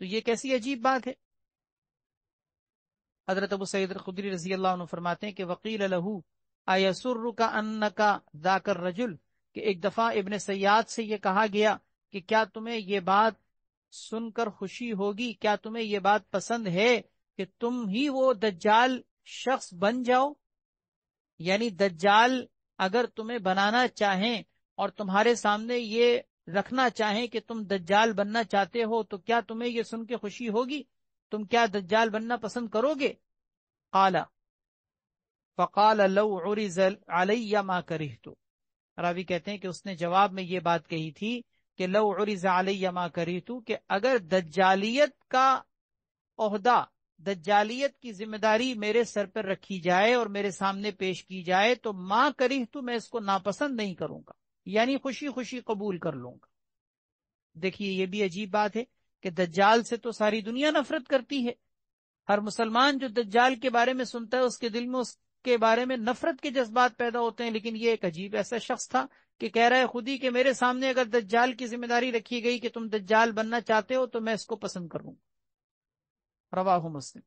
تو یہ کیسی عجیب بات ہے۔ حضرت ابو سعید الخدری رضی اللہ عنہ فرماتے ہیں کہ وقیل لہو ایسرک انک ذاک الرجل، کہ ایک دفعہ ابن سیاد سے یہ کہا گیا کہ کیا تمہیں یہ بات سن کر خوشی ہوگی، کیا تمہیں یہ بات پسند ہے کہ تم ہی وہ دجال شخص بن جاؤ؟ یعنی دجال اگر تمہیں بنانا چاہیں اور تمہارے سامنے یہ رکھنا چاہیں کہ تم دجال بننا چاہتے ہو، تو کیا تمہیں یہ سن کے خوشی ہوگی؟ تم کیا دجال بننا پسند کرو گے؟ قال فقال لو عرض علی ما کرہت، راوی کہتے ہیں کہ اس نے جواب میں یہ بات کہی تھی کہ لو عرض علی ما کرہت، کہ اگر دجالیت کا عہدہ، دجالیت کی ذمہ داری میرے سر پر رکھی جائے اور میرے سامنے پیش کی جائے تو ما کرہت، میں اس کو ناپسند نہیں کروں گا، یعنی خوشی خوشی قبول کر لوں گا۔ دیکھیے یہ بھی عجیب بات ہے کہ دجال سے تو ساری دنیا نفرت کرتی ہے، ہر مسلمان جو دجال کے بارے میں سنتا ہے اس کے دل میں اس کے بارے میں نفرت کے جذبات پیدا ہوتے ہیں، لیکن یہ ایک عجیب ایسا شخص تھا کہ کہہ رہا ہے خود ہی کہ میرے سامنے اگر دجال کی ذمہ داری رکھی گئی کہ تم دجال بننا چاہتے ہو تو میں اس کو پسند کروں۔ رواہ مسلم۔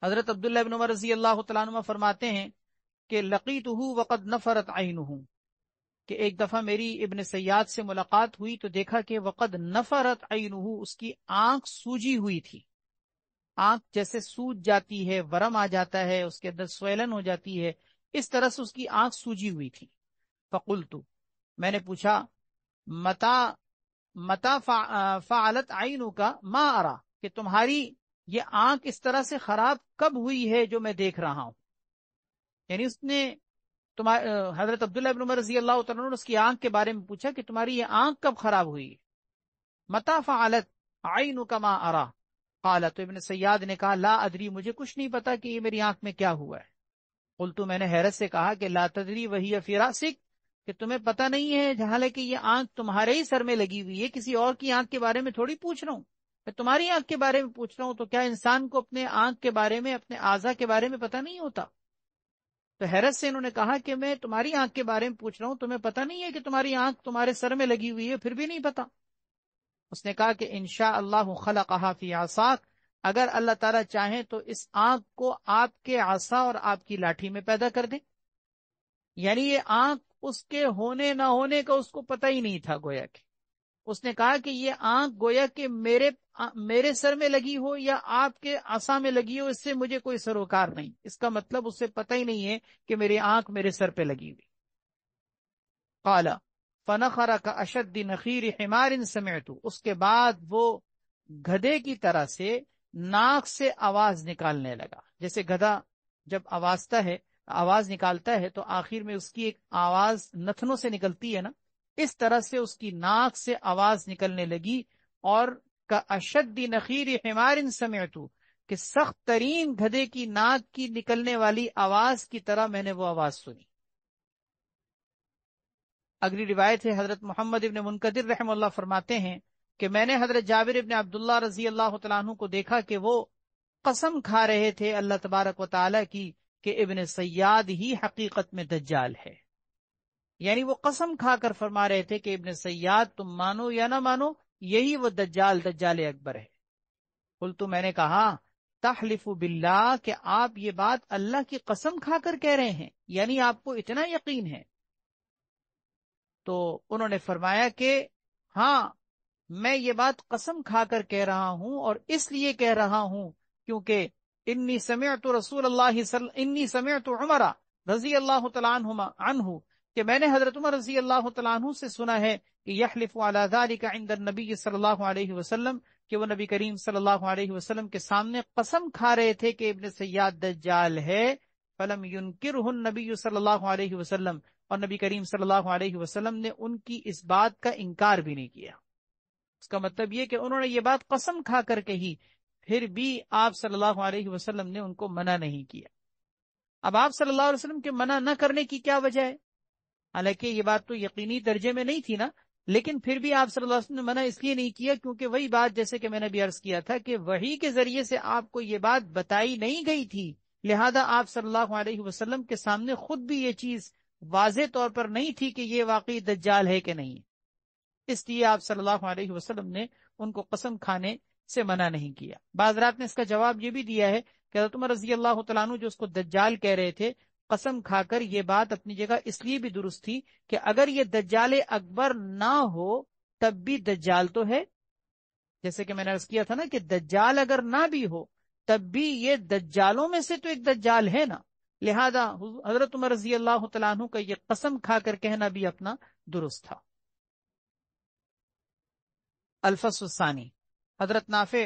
حضرت عبداللہ بن عمر رضی اللہ تعالیٰ عنہ فرماتے ہیں کہ لقیتہ وقد نفرت عینہ، کہ ایک دفعہ میری ابن سیاد سے ملاقات ہوئی تو دیکھا کہ وقد نفرت عینہ، اس کی آنکھ سوجی ہوئی تھی، آنکھ جیسے سوج جاتی ہے، ورم آ جاتا ہے، اس کے اندر سویلن ہو جاتی ہے، اس طرح سے اس کی آنکھ سوجی ہوئی تھی۔ فقلت، میں نے پوچھا متا فعلت عینک ما ارا، کہ تمہاری یہ آنکھ اس طرح سے خراب کب ہوئی ہے جو میں دیکھ رہا ہوں؟ یعنی اس نے حضرت عبداللہ بن عمر رضی اللہ تعالیٰ عنہ نے اس کی آنکھ کے بارے میں پوچھا کہ تمہاری یہ آنکھ کب خراب ہوئی؟ متا فعلت عینک ما ارا قال، تو ابن سیاد نے کہا لا ادری، مجھے کچھ نہیں پتا کہ یہ میری آنکھ میں کیا ہوا ہے۔ قلت، میں نے حیرت سے کہا کہ لا تدری وہی فی راسک، کہ تمہیں پتہ نہیں ہے حالانکہ یہ آنکھ تمہارے ہی سر میں لگی ہوئی ہے، کسی اور کی آنکھ کے بارے میں تھوڑی پوچھ رہا ہوں، میں تمہاری آنکھ کے بارے میں پوچھ رہا ہوں، تو کیا انسان کو اپنے آنکھ کے بارے میں، اپنے اعضاء کے بارے میں پتہ نہیں ہوتا؟ تو حیرت سے انہوں نے کہا کہ میں تمہاری آنکھ کے بارے میں پوچھ رہا ہوں، تمہیں پتہ نہیں ہے کہ تمہاری آنکھ تمہارے سر میں لگی ہوئی ہے، پھر بھی نہیں پتا؟ اس نے کہا کہ انشاء اللہ خلقہا فی عصاک، اگر اللہ تعالیٰ چاہیں تو اس آنکھ کو آپ کے عصا اور آپ کی لاٹھی میں پیدا کر دیں۔ یعنی یہ آنکھ اس کے ہونے نہ ہونے کا اس کو پتہ ہی نہیں تھا گویا کہ۔ اس نے کہا کہ یہ آنکھ گویا کہ میرے سر میں لگی ہو یا آپ کے عصا میں لگی ہو، اس سے مجھے کوئی سروکار نہیں، اس کا مطلب اسے پتہ ہی نہیں ہے کہ میری آنکھ میرے سر پہ لگی ہوئی۔ قال فنخر کاشد نخیر حمار سمعت، اس کے بعد وہ گدھے کی طرح سے ناک سے آواز نکالنے لگا، جیسے گدھا جب آواز نکالتا ہے تو آخر میں اس کی ایک آواز نتنوں سے نکلتی ہے نا، اس طرح سے اس کی ناک سے آواز نکلنے لگی، اور کاشد نخیر حمار سمعت، کہ سخت ترین گدھے کی ناک کی نکلنے والی آواز کی طرح میں نے وہ آواز سنی۔ اگلی روایت ہے حضرت محمد ابن منکدر رحمہ اللہ فرماتے ہیں کہ میں نے حضرت جابر ابن عبداللہ رضی اللہ تعالیٰ عنہ کو دیکھا کہ وہ قسم کھا رہے تھے اللہ تبارک و تعالیٰ کی کہ ابن سیاد ہی حقیقت میں دجال ہے، یعنی وہ قسم کھا کر فرما رہے تھے کہ ابن سیاد تم مانو یا نہ مانو یہی وہ دجال اکبر ہے۔ قلت، میں نے کہا تحلف باللہ، کہ آپ یہ بات اللہ کی قسم کھا کر کہہ رہے ہیں، یعنی آپ کو اتنا یقین ہے؟ تو انہوں نے فرمایا کہ ہاں میں یہ بات قسم کھا کر کہہ رہا ہوں، اور اس لیے کہہ رہا ہوں کیونکہ انی سمعت عمر رضی اللہ تعالیٰ عنہ، کہ میں نے حضرت عمر رضی اللہ تعالیٰ عنہ سے سنا ہے کہ یحلف علی ذلک عند النبی صلی اللہ علیہ وسلم، کہ وہ نبی کریم صلی اللہ علیہ وسلم کے سامنے قسم کھا رہے تھے کہ ابن سیاد دجال ہے، فلم ینکرہ النبی صلی اللہ علیہ وسلم، اور نبی کریم صلی اللہ علیہ وسلم نے ان کی اس بات کا انکار بھی نہیں کیا۔ اس کا مطلب یہ کہ انہوں نے یہ بات قسم کھا کر کہی، پھر بھی آپ صلی اللہ علیہ وسلم نے ان کو منع نہیں کیا۔ اب آپ صلی اللہ علیہ وسلم کے منع نہ کرنے کی کیا وجہ ہے؟ حالانکہ یہ بات تو یقینی درجے میں نہیں تھی نا، لیکن پھر بھی آپ صلی اللہ علیہ وسلم نے منع اس لیے نہیں کیا کیونکہ وہی بات جیسے کہ میں نے بھی عرض کیا تھا کہ وحی کے ذریعے سے آپ کو یہ بات بتائی نہیں گئی تھی، لہذا آپ صلی اللہ علیہ وسلم کے سامنے خود بھی یہ چیز واضح طور پر نہیں تھی کہ یہ واقعی دجال ہے کہ نہیں، اس لیے آپ صلی اللہ علیہ وسلم نے ان کو قسم کھانے سے منع نہیں کیا۔ بعض حضرات نے اس کا جواب یہ بھی دیا ہے کہ حضرت عمر رضی اللہ تعالیٰ عنہ جو اس کو دجال کہہ رہے تھے، قسم کھا کر یہ بات اپنی جگہ اس لیے بھی درست تھی کہ اگر یہ دجال اکبر نہ ہو تب بھی دجال تو ہے، جیسے کہ میں نے عرض کیا تھا نا کہ دجال اگر نہ بھی ہو تب بھی یہ دجالوں میں سے تو ایک دجال ہے نا، لہذا حضرت عمر رضی اللہ تعالیٰ عنہ کا یہ قسم کھا کر کہنا بھی اپنا درست تھا۔ الفصل الثانی، حضرت نافع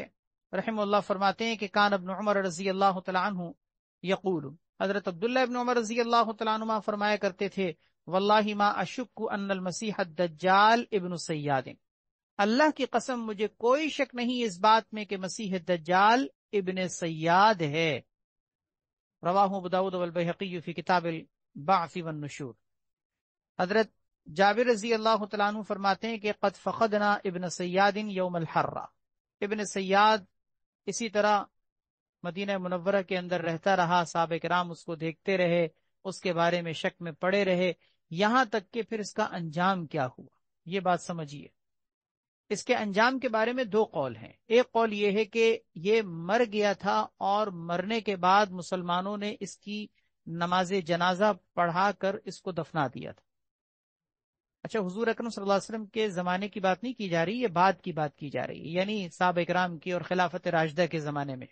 رحم اللہ فرماتے ہیں کہ کان ابن عمر رضی اللہ تعالیٰ عنہ یقول، حضرت عبداللہ ابن عمر رضی اللہ تعالیٰ عنہ فرمایا کرتے تھے، واللہ ما اشک ان المسیح الدجال ابن سیاد، اللہ کی قسم مجھے کوئی شک نہیں اس بات میں کہ مسیح دجال ابن سیاد ہے۔ رواہ ابو داؤد والبیہقی فی کتاب البعث والنشور۔ حضرت جابر رضی اللہ تعالیٰ عنہ فرماتے ہیں کہ قد فقدنا ابن سیاد یوم الحرہ، ابن سیاد اسی طرح مدینہ منورہ کے اندر رہتا رہا، صحابہ کرام اس کو دیکھتے رہے، اس کے بارے میں شک میں پڑے رہے، یہاں تک کہ پھر اس کا انجام کیا ہوا، یہ بات سمجھیے۔ اس کے انجام کے بارے میں دو قول ہیں، ایک قول یہ ہے کہ یہ مر گیا تھا اور مرنے کے بعد مسلمانوں نے اس کی نماز جنازہ پڑھا کر اس کو دفنا دیا تھا۔ اچھا، حضور اکرم صلی اللہ علیہ وسلم کے زمانے کی بات نہیں کی جا رہی، یہ بعد کی بات کی جا رہی ہے، یعنی صحابہ کرام کی اور خلافت راشدہ کے زمانے میں،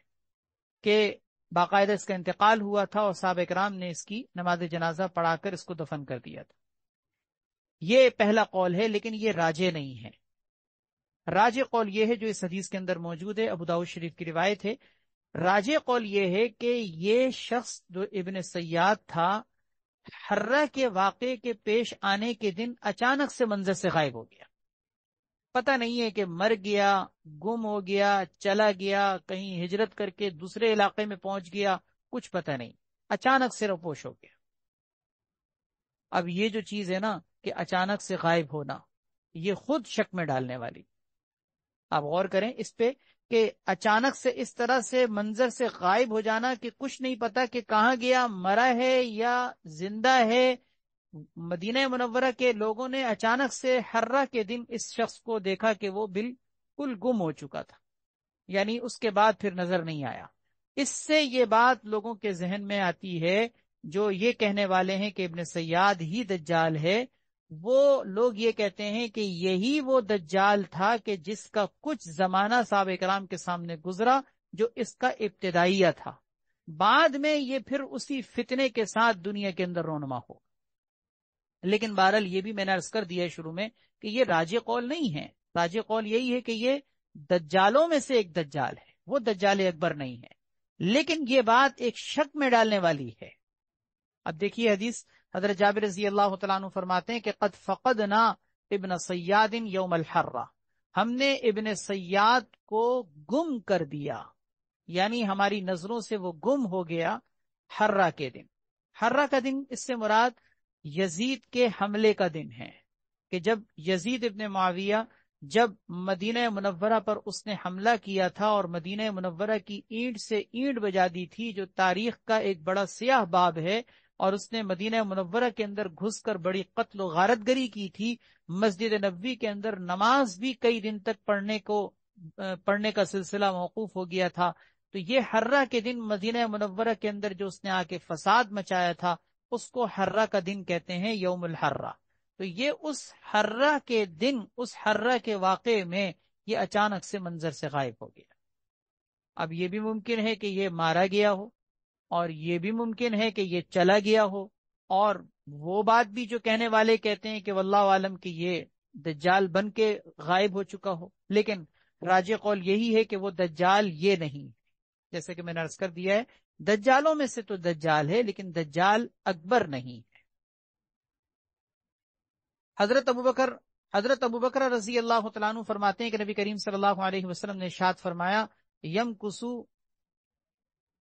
کہ باقاعدہ اس کا انتقال ہوا تھا اور صحابہ کرام نے اس کی نماز جنازہ پڑھا کر اس کو دفن کر دیا تھا۔ یہ پہلا قول ہے، لیکن یہ راجح نہیں ہے۔ راجح قول یہ ہے جو اس حدیث کے اندر موجود ہے، ابو داؤد شریف کی روایت ہے۔ راجح قول یہ ہے کہ یہ شخص جو ابن سیاد تھا، حرہ کے واقعے کے پیش آنے کے دن اچانک سے منظر سے غائب ہو گیا، پتہ نہیں ہے کہ مر گیا، گم ہو گیا، چلا گیا، کہیں ہجرت کر کے دوسرے علاقے میں پہنچ گیا، کچھ پتہ نہیں، اچانک سے روپوش ہو گیا۔ اب یہ جو چیز ہے نا کہ اچانک سے غائب ہونا، یہ خود شک میں ڈالنے والی۔ آپ غور کریں اس پہ کہ اچانک سے اس طرح سے منظر سے غائب ہو جانا کہ کچھ نہیں پتا کہ کہاں گیا، مرا ہے یا زندہ ہے۔ مدینہ منورہ کے لوگوں نے اچانک سے حرہ کے دن اس شخص کو دیکھا کہ وہ بالکل گم ہو چکا تھا، یعنی اس کے بعد پھر نظر نہیں آیا۔ اس سے یہ بات لوگوں کے ذہن میں آتی ہے جو یہ کہنے والے ہیں کہ ابن سیاد ہی دجال ہے، وہ لوگ یہ کہتے ہیں کہ یہی وہ دجال تھا کہ جس کا کچھ زمانہ صحابہ کرام کے سامنے گزرا، جو اس کا ابتدائیہ تھا، بعد میں یہ پھر اسی فتنے کے ساتھ دنیا کے اندر رونما ہو۔ لیکن بہرحال یہ بھی میں نے عرض کر دیا ہے شروع میں کہ یہ راجح قول نہیں ہے، راجح قول یہی ہے کہ یہ دجالوں میں سے ایک دجال ہے، وہ دجال اکبر نہیں ہے، لیکن یہ بات ایک شک میں ڈالنے والی ہے۔ اب دیکھیے حدیث، حضرت جابر رضی اللہ تعالیٰ عنہ فرماتے ہیں کہ قد فقدنا ابن سیاد یوم الحرہ، ہم نے ابن سیاد کو گم کر دیا، یعنی ہماری نظروں سے وہ گم ہو گیا حرہ کے دن۔ حرہ کا دن اس سے مراد یزید کے حملے کا دن ہے، کہ جب یزید ابن معاویہ جب مدینہ منورہ پر اس نے حملہ کیا تھا اور مدینہ منورہ کی اینٹ سے اینٹ بجا دی تھی، جو تاریخ کا ایک بڑا سیاہ باب ہے، اور اس نے مدینہ منورہ کے اندر گھس کر بڑی قتل و غارت گری کی تھی، مسجد نبوی کے اندر نماز بھی کئی دن تک پڑھنے کا سلسلہ موقوف ہو گیا تھا۔ تو یہ حرہ کے دن مدینہ منورہ کے اندر جو اس نے آ کے فساد مچایا تھا، اس کو حرہ کا دن کہتے ہیں، یوم الحرہ۔ تو یہ اس حرہ کے دن، اس حرہ کے واقعے میں یہ اچانک سے منظر سے غائب ہو گیا۔ اب یہ بھی ممکن ہے کہ یہ مارا گیا ہو، اور یہ بھی ممکن ہے کہ یہ چلا گیا ہو، اور وہ بات بھی جو کہنے والے کہتے ہیں کہ واللہ عالم کہ یہ دجال بن کے غائب ہو چکا ہو، لیکن راجح قول یہی ہے کہ وہ دجال یہ نہیں، جیسے کہ میں نے عرض کر دیا ہے، دجالوں میں سے تو دجال ہے لیکن دجال اکبر نہیں ہے۔ حضرت ابوبکر رضی اللہ تعالیٰ عنہ فرماتے ہیں کہ نبی کریم صلی اللہ علیہ وسلم نے ارشاد فرمایا، یم کسو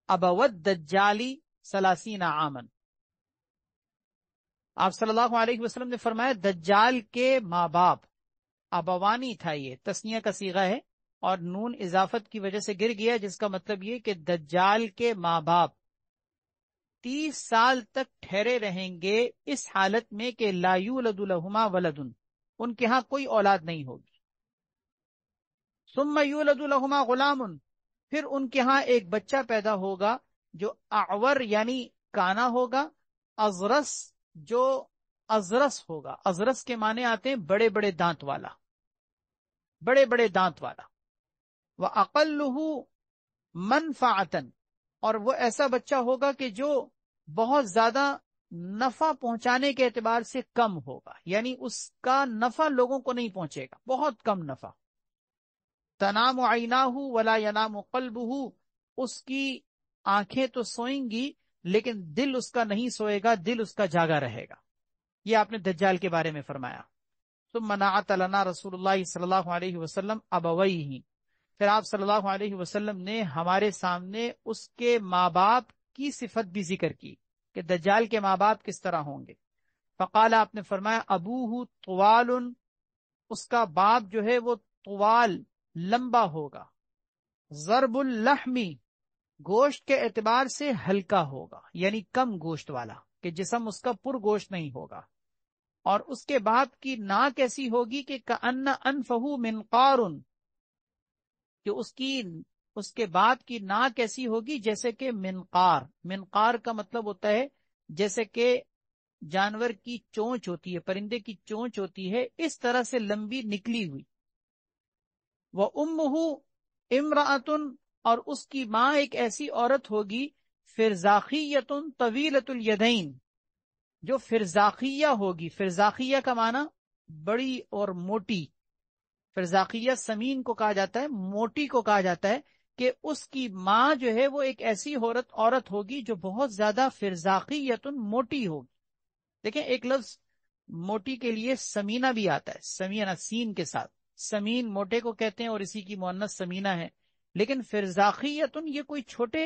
ابود دجالی سلاسین عامن. آپ صلی اللہ علیہ وسلم نے فرمایا دجال کے ماں باپ، ابوانی تھا، یہ تسنیہ کا صیغہ ہے اور نون اضافت کی وجہ سے گر گیا، جس کا مطلب یہ کہ دجال کے ماں باپ 30 سال تک ٹھہرے رہیں گے اس حالت میں کہ لا یولد لہما ولدن، ان کے ہاں کوئی اولاد نہیں ہوگی. ثم یولد لہما غلام، پھر ان کے ہاں ایک بچہ پیدا ہوگا جو اعور یعنی کانا ہوگا، ازرس جو ازرس ہوگا. ازرس کے معنی آتے ہیں بڑے بڑے دانت والا، بڑے بڑے دانت والا. وَأَقَلُّهُ مَنْفَعَةً، اور وہ ایسا بچہ ہوگا کہ جو بہت زیادہ نفع پہنچانے کے اعتبار سے کم ہوگا، یعنی اس کا نفع لوگوں کو نہیں پہنچے گا، بہت کم نفع. تنام عیناہ ولا ینام قلبہ، اس کی آنکھیں تو سوئیں گی لیکن دل اس کا نہیں سوئے گا، دل اس کا جاگا رہے گا. یہ آپ نے دجال کے بارے میں فرمایا. ثم نعت لنا رسول اللہ صلی اللہ علیہ وسلم ابویہ، پھر آپ صلی اللہ علیہ وسلم نے ہمارے سامنے اس کے ماں باپ کی صفت بھی ذکر کی کہ دجال کے ماں باپ کس طرح ہوں گے. فقال، آپ نے فرمایا ابوہ طوال، اس کا باپ جو ہے وہ طوال لمبا ہوگا، ضرب اللحمی، گوشت کے اعتبار سے ہلکا ہوگا، یعنی کم گوشت والا، کہ جسم اس کا پر گوشت نہیں ہوگا. اور اس کے باپ کی ناک ایسی ہوگی کہ کأن انفہ منقار، کہ اس کے باپ کی ناک ایسی ہوگی جیسے کہ منقار. منقار کا مطلب ہوتا ہے جیسے کہ جانور کی چونچ ہوتی ہے، پرندے کی چونچ ہوتی ہے، اس طرح سے لمبی نکلی ہوئی. وَأُمُّهُ امرأۃ، اور اس کی ماں ایک ایسی عورت ہوگی، فرزاخیۃ طویلۃ الیدین، جو فرزاخیہ ہوگی. فرزاخیہ کا معنی بڑی اور موٹی، فرزاخیہ سمین کو کہا جاتا ہے، موٹی کو کہا جاتا ہے، کہ اس کی ماں جو ہے وہ ایک ایسی عورت ہوگی جو بہت زیادہ فرزاخیۃ موٹی ہوگی. دیکھیں ایک لفظ موٹی کے لیے سمینہ بھی آتا ہے، سمینہ سین کے ساتھ. سمین موٹے کو کہتے ہیں اور اسی کی مؤنث سمینہ ہے. لیکن فرزاخیۃ یہ کوئی چھوٹے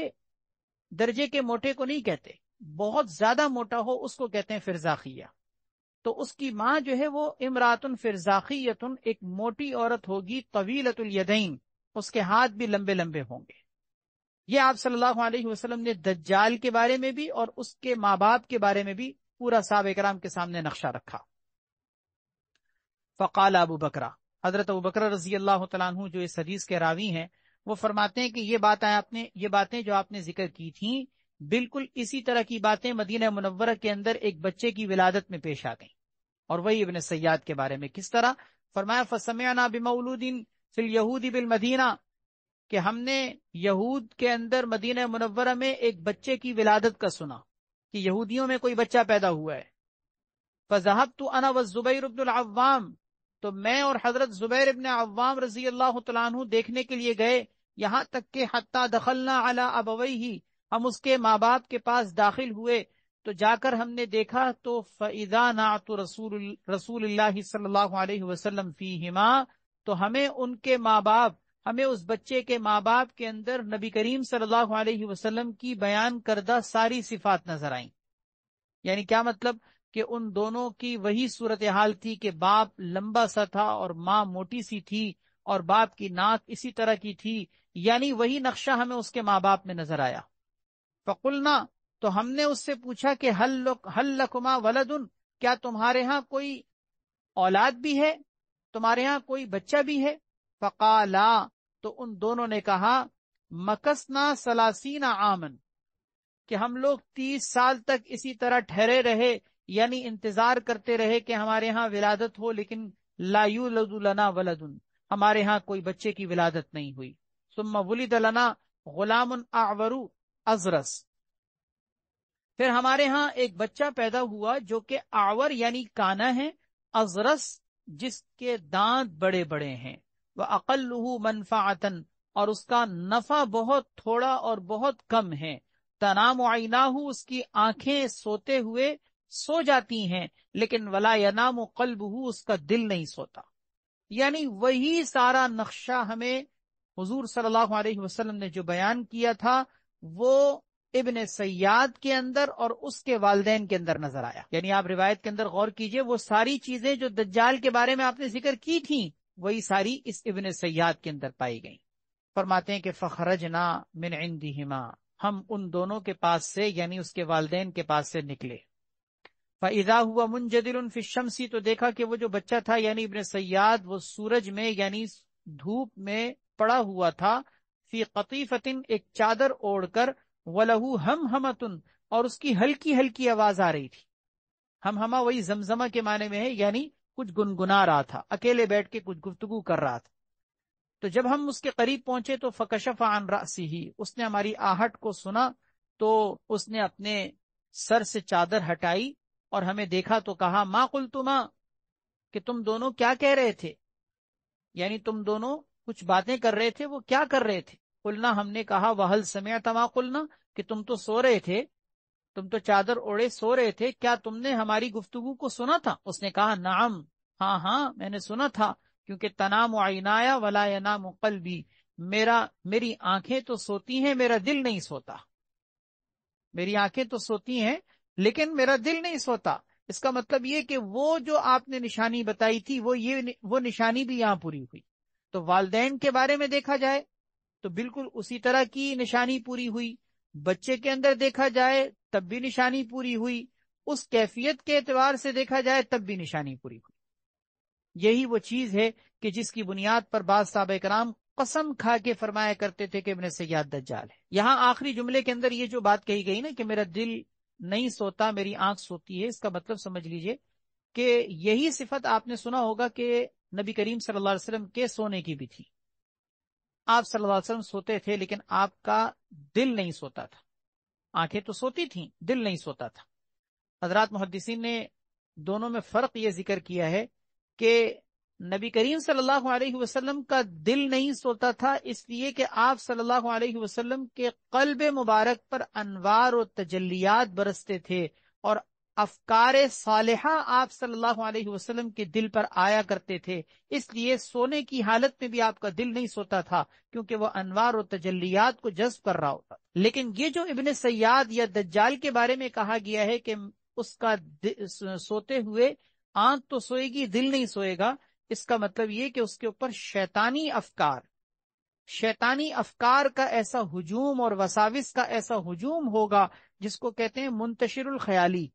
درجے کے موٹے کو نہیں کہتے، بہت زیادہ موٹا ہو اس کو کہتے ہیں فرزاخیہ. تو اس کی ماں جو ہے وہ امرات فرزاخیۃ، ایک موٹی عورت ہوگی، طویلۃ الیدین، اس کے ہاتھ بھی لمبے لمبے ہوں گے. یہ آپ صلی اللہ علیہ وسلم نے دجال کے بارے میں بھی اور اس کے ماں باپ کے بارے میں بھی پورا صحابہ کرام کے سامنے نقشہ رکھا. فقال ابو بکر، حضرت ابو بکر رضی اللہ تعالیٰ عنہ جو اس حدیث کے راوی ہیں، وہ فرماتے ہیں کہ یہ باتیں جو آپ نے ذکر کی تھیں، بالکل اسی طرح کی باتیں مدینہ منورہ کے اندر ایک بچے کی ولادت میں پیش آ گئیں. اور وہی ابن سیاد کے بارے میں کس طرح فرمایا، فسمعنا بمولود فی الیہود بالمدینہ، کہ ہم نے یہود کے اندر مدینہ منورہ میں ایک بچے کی ولادت کا سنا کہ یہودیوں میں کوئی بچہ پیدا ہوا ہے. فذهبت انا والزبیر بن العوام، تو میں اور حضرت زبیر ابن عوام رضی اللہ تعالیٰ عنہ دیکھنے کے لیے گئے، یہاں تک کہ حتی دخلنا علی ابویہ، ہم اس کے ماں باپ کے پاس داخل ہوئے. تو جا کر ہم نے دیکھا تو فَإِذَا نَعْتُ رسول اللہ صلی اللہ علیہ وسلم فیہما، تو ہمیں ان کے ماں باپ، ہمیں اس بچے کے ماں باپ کے اندر نبی کریم صلی اللہ علیہ وسلم کی بیان کردہ ساری صفات نظر آئیں. یعنی کیا مطلب کہ ان دونوں کی وہی صورتحال تھی کہ باپ لمبا سا تھا اور ماں موٹی سی تھی، اور باپ کی ناک اسی طرح کی تھی، یعنی وہی نقشہ ہمیں اس کے ماں باپ میں نظر آیا. فقلنا، تو ہم نے اس سے پوچھا کہ حل لکما ولدن، کیا تمہارے ہاں کوئی اولاد بھی ہے، تمہارے ہاں کوئی بچہ بھی ہے؟ فقالا، تو ان دونوں نے کہا، مکسنا 30 عامن، کہ ہم لوگ 30 سال تک اسی طرح ٹھہرے رہے، یعنی انتظار کرتے رہے کہ ہمارے ہاں ولادت ہو، لیکن لا یولد لنا ولدن، ہمارے ہاں کوئی بچے کی ولادت نہیں ہوئی. ثم ولد لنا غلام اعور ازرس، پھر ہمارے ہاں ایک بچہ پیدا ہوا جو کہ اعور یعنی کانا ہے، ازرس جس کے دانت بڑے بڑے ہیں، وَأَقَلُّهُ مَنْفَعَةً، اور اس کا نفع بہت تھوڑا اور بہت کم ہے. تنام عیناہ، اس کی آنکھیں سوتے ہوئے، سو جاتی ہیں، لیکن ولا ینام قلبہ، اس کا دل نہیں سوتا. یعنی وہی سارا نقشہ ہمیں حضور صلی اللہ علیہ وسلم نے جو بیان کیا تھا وہ ابن سیاد کے اندر اور اس کے والدین کے اندر نظر آیا. یعنی آپ روایت کے اندر غور کیجئے، وہ ساری چیزیں جو دجال کے بارے میں آپ نے ذکر کی تھیں وہی ساری اس ابن سیاد کے اندر پائی گئیں. فرماتے ہیں کہ فخرجنا من عندہما، ہم ان دونوں کے پاس سے یعنی اس کے والدین کے پاس سے نکلے. فَإِذَا هُوَ مُنْجَدِلٌ فِي الشَّمْسِ، تو دیکھا کہ وہ جو بچہ تھا یعنی ابن سیاد وہ سورج میں یعنی دھوپ میں پڑا ہوا تھا. فی قطیفۃ، ایک چادر اوڑھ کر. وَلَهُ ہَمْہَمَةٌ، اور اس کی ہلکی ہلکی آواز آ رہی تھی. ہمہمہ وہی زمزمہ کے معنی میں ہے، یعنی کچھ گنگنا رہا تھا، اکیلے بیٹھ کے کچھ گفتگو کر رہا تھا. تو جب ہم اس کے قریب پہنچے تو فکشف عن رأسہ، اس نے ہماری آہٹ کو سنا تو اس نے اپنے سر سے چادر ہٹائی اور ہمیں دیکھا تو کہا ما قلتما، کہ تم دونوں کیا کہہ رہے تھے، یعنی تم دونوں کچھ باتیں کر رہے تھے، وہ کیا کر رہے تھے. قلنا، ہم نے کہا وہل سمعت ما قلنا، کہ تم تو سو رہے تھے، تم تو چادر اوڑے سو رہے تھے، کیا تم نے ہماری گفتگو کو سنا تھا. اس نے کہا نعم، ہاں ہاں میں نے سنا تھا، کیونکہ تنام عینایا ولا ینام قلبی، میری آنکھیں تو سوتی ہیں میرا دل نہیں سوتا. میری آنکھیں تو سوتی ہیں لیکن میرا دل نہیں سوتا. اس کا مطلب یہ کہ وہ جو آپ نے نشانی بتائی تھی وہ نشانی بھی یہاں پوری ہوئی. تو والدین کے بارے میں دیکھا جائے تو بالکل اسی طرح کی نشانی پوری ہوئی. بچے کے اندر دیکھا جائے تب بھی نشانی پوری ہوئی. اس کیفیت کے اعتبار سے دیکھا جائے تب بھی نشانی پوری ہوئی. یہی وہ چیز ہے کہ جس کی بنیاد پر بعض صحابہ کرام قسم کھا کے فرمایا کرتے تھے کہ ابن سیاد دجال ہے. یہاں آخری جملے کے اندر یہ جو بات کہی گئی نا کہ میرا دل نہیں سوتا میری آنکھ سوتی ہے، اس کا مطلب سمجھ لیجئے کہ یہی صفت آپ نے سنا ہوگا کہ نبی کریم صلی اللہ علیہ وسلم کے سونے کی بھی تھی. آپ صلی اللہ علیہ وسلم سوتے تھے لیکن آپ کا دل نہیں سوتا تھا. آنکھیں تو سوتی تھیں، دل نہیں سوتا تھا. حضرات محدثین نے دونوں میں فرق یہ ذکر کیا ہے کہ نبی کریم صلی اللہ علیہ وسلم کا دل نہیں سوتا تھا اس لیے کہ آپ صلی اللہ علیہ وسلم کے قلب مبارک پر انوار و تجلیات برستے تھے اور افکار صالحہ آپ صلی اللہ علیہ وسلم کے دل پر آیا کرتے تھے. اس لیے سونے کی حالت میں بھی آپ کا دل نہیں سوتا تھا کیونکہ وہ انوار و تجلیات کو جذب کر رہا ہوتا. لیکن یہ جو ابن سیاد یا دجال کے بارے میں کہا گیا ہے کہ اس کا سوتے ہوئے آنکھ تو سوئے گی دل نہیں سوئے گا، اس کا مطلب یہ کہ اس کے اوپر شیطانی افکار کا ایسا ہجوم اور وساوس کا ایسا ہجوم ہوگا جس کو کہتے ہیں منتشر الخیالی،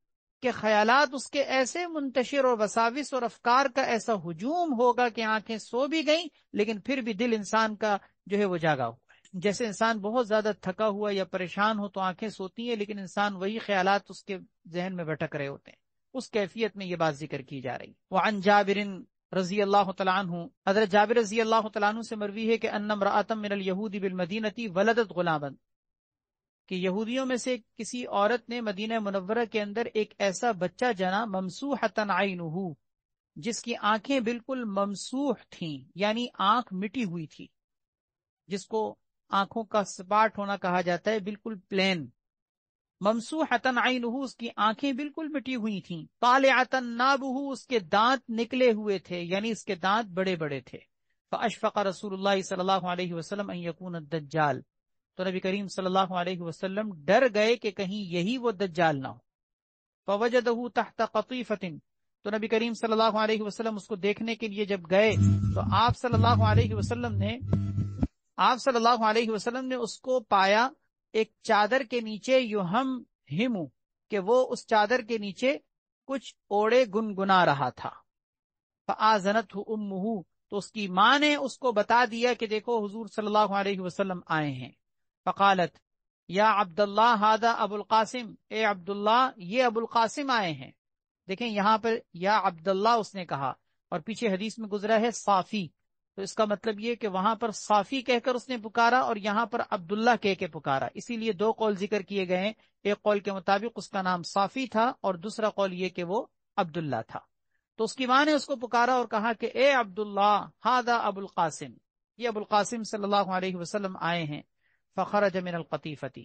کہ خیالات اس کے ایسے منتشر اور وساوس اور افکار کا ایسا ہجوم ہوگا کہ آنکھیں سو بھی گئیں لیکن پھر بھی دل انسان کا جو ہے وہ جاگا ہوا ہے. جیسے انسان بہت زیادہ تھکا ہوا یا پریشان ہو تو آنکھیں سوتی ہیں لیکن انسان وہی خیالات اس کے ذہن میں بھٹک رہے ہوتے ہیں. اس کیفیت میں یہ بات ذکر کی جا رہی. وعن جابر رضی اللہ تعالیٰ عنہ، حضرت جابر رضی اللہ تعالیٰ عنہ سے مروی ہے کہ ان امرأۃ من الیہود بالمدینہ ولدت غلاما، کہ یہودیوں میں سے کسی عورت نے مدینہ منورہ کے اندر ایک ایسا بچہ جنا ممسوحۃ عینہ، جس کی آنکھیں بالکل ممسوح تھیں یعنی آنکھ مٹی ہوئی تھی، جس کو آنکھوں کا سپاٹ ہونا کہا جاتا ہے، بالکل پلین. ممسوحۃ عینہ، اس کی آنکھیں بالکل مٹی ہوئی تھیں. طالعۃ نابہ، اس کے دانت نکلے ہوئے تھے یعنی اس کے دانت بڑے بڑے تھے. فاشفق رسول اللہ صلی اللہ علیہ وسلم ان یکون الدجال، تو نبی کریم صلی اللہ علیہ وسلم ڈر گئے کہ کہیں یہی وہ دجال نہ ہو. فوجدہ تحت قطیفۃ، تو نبی کریم صلی اللہ علیہ وسلم اس کو دیکھنے کے لیے جب گئے تو آپ صلی اللہ علیہ وسلم نے اس کو پایا ایک چادر کے نیچے، یہمہم، کہ وہ اس چادر کے نیچے کچھ اوڑے گنگنا رہا تھا. فآذنتہ امہ، تو اس کی ماں نے اس کو بتا دیا کہ دیکھو حضور صلی اللہ علیہ وسلم آئے ہیں. فقالت یا عبداللہ ھذا ابو القاسم، اے عبداللہ یہ ابو القاسم آئے ہیں. دیکھیں یہاں پر یا عبداللہ اس نے کہا اور پیچھے حدیث میں گزرا ہے صافی، تو اس کا مطلب یہ کہ وہاں پر صافی کہہ کر اس نے پکارا اور یہاں پر عبداللہ کہہ کے پکارا. اسی لیے دو قول ذکر کیے گئے ہیں، ایک قول کے مطابق اس کا نام صافی تھا اور دوسرا قول یہ کہ وہ عبداللہ تھا. تو اس کی ماں نے اس کو پکارا اور کہا کہ اے عبداللہ ھذا ابو القاسم، یہ ابو القاسم صلی اللہ علیہ وسلم آئے ہیں. فخرج من القطیفۃ،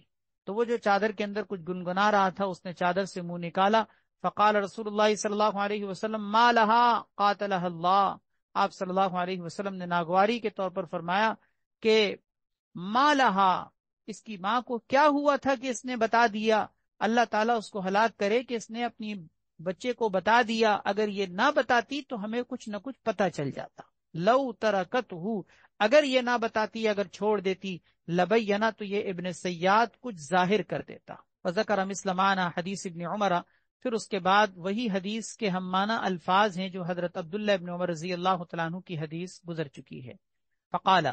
تو وہ جو چادر کے اندر کچھ گنگنا رہا تھا اس نے چادر سے منہ نکالا. فقال رسول اللہ صلی اللہ علیہ وسلم ما لها قاتلها اللہ. آپ صلی اللہ علیہ وسلم نے ناگواری کے طور پر فرمایا کہ ما لها، اس کی ماں کو کیا ہوا تھا کہ اس نے بتا دیا. اللہ تعالیٰ اس کو ہلاک کرے کہ اس نے اپنی بچے کو بتا دیا. اگر یہ نہ بتاتی تو ہمیں کچھ نہ کچھ پتہ چل جاتا. لو ترکتہ، اگر یہ نہ بتاتی، اگر چھوڑ دیتی، لبینہ، تو یہ ابن سیاد کچھ ظاہر کر دیتا. وذکر مثل معنی حدیث ابن عمر، پھر اس کے بعد وہی حدیث کے ہم معنی الفاظ ہیں جو حضرت عبداللہ ابن عمر رضی اللہ تعالیٰ عنہ کی حدیث گزر چکی ہے. فقال،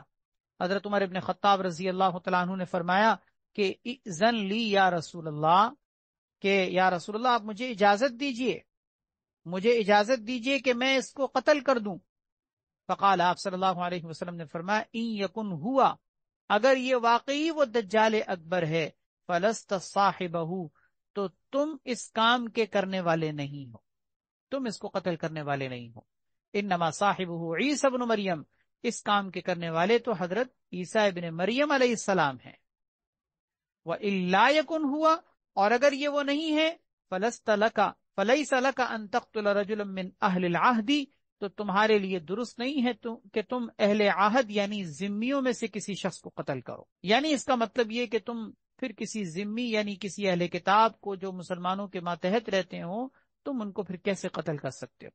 حضرت عمر ابن خطاب رضی اللہ تعالیٰ عنہ نے فرمایا کہ اذن لی یا رسول اللہ، کہ یا رسول اللہ آپ مجھے اجازت دیجئے، مجھے اجازت دیجئے کہ میں اس کو قتل کر دوں. فقال، آپ صلی اللہ علیہ وسلم نے فرمایا ان یکن ہوا، اگر یہ واقعی وہ دجال اکبر ہے، فلست صاحبہ، تو تم اس کام کے کرنے والے نہیں ہو، تم اس کو قتل کرنے والے نہیں ہو. انما صاحبہ عیسی ابن مریم، اس کام کے کرنے والے تو حضرت عیسیٰ ابن مریم علیہ السلام ہیں. وَإِن لَا يَكُنْ ہوا، اور اگر یہ وہ نہیں ہے، فَلَسْتَ لَكَ فَلَيْسَ لَكَ أَن تَقْتُلَ رَجُلًا مِّنْ أَهْلِ الْعَهْدِ، تو تمہارے لیے درست نہیں ہے کہ تم اہل عہد یعنی ذمیوں میں سے کسی شخص کو قتل کرو. یعنی اس کا مطلب یہ کہ تم پھر کسی ذمی یعنی کسی اہل کتاب کو جو مسلمانوں کے ماتحت رہتے ہوں، تم ان کو پھر کیسے قتل کر سکتے ہو.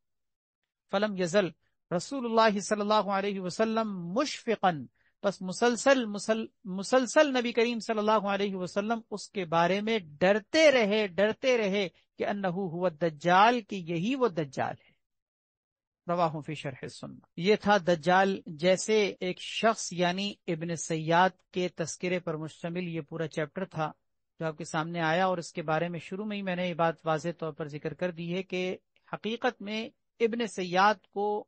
فلم یزل رسول اللہ صلی اللہ علیہ وسلم مشفقاً، بس مسلسل نبی کریم صلی اللہ علیہ وسلم اس کے بارے میں ڈرتے رہے کہ انہو هو الدجال، کہ یہی وہ دجال ہے. رواہ فی شرح السنہ. یہ تھا دجال جیسے ایک شخص یعنی ابن سیاد کے تذکرے پر مشتمل یہ پورا چیپٹر تھا جو آپ کے سامنے آیا، اور اس کے بارے میں شروع میں ہی میں نے یہ بات واضح طور پر ذکر کر دی ہے کہ حقیقت میں ابن سیاد کو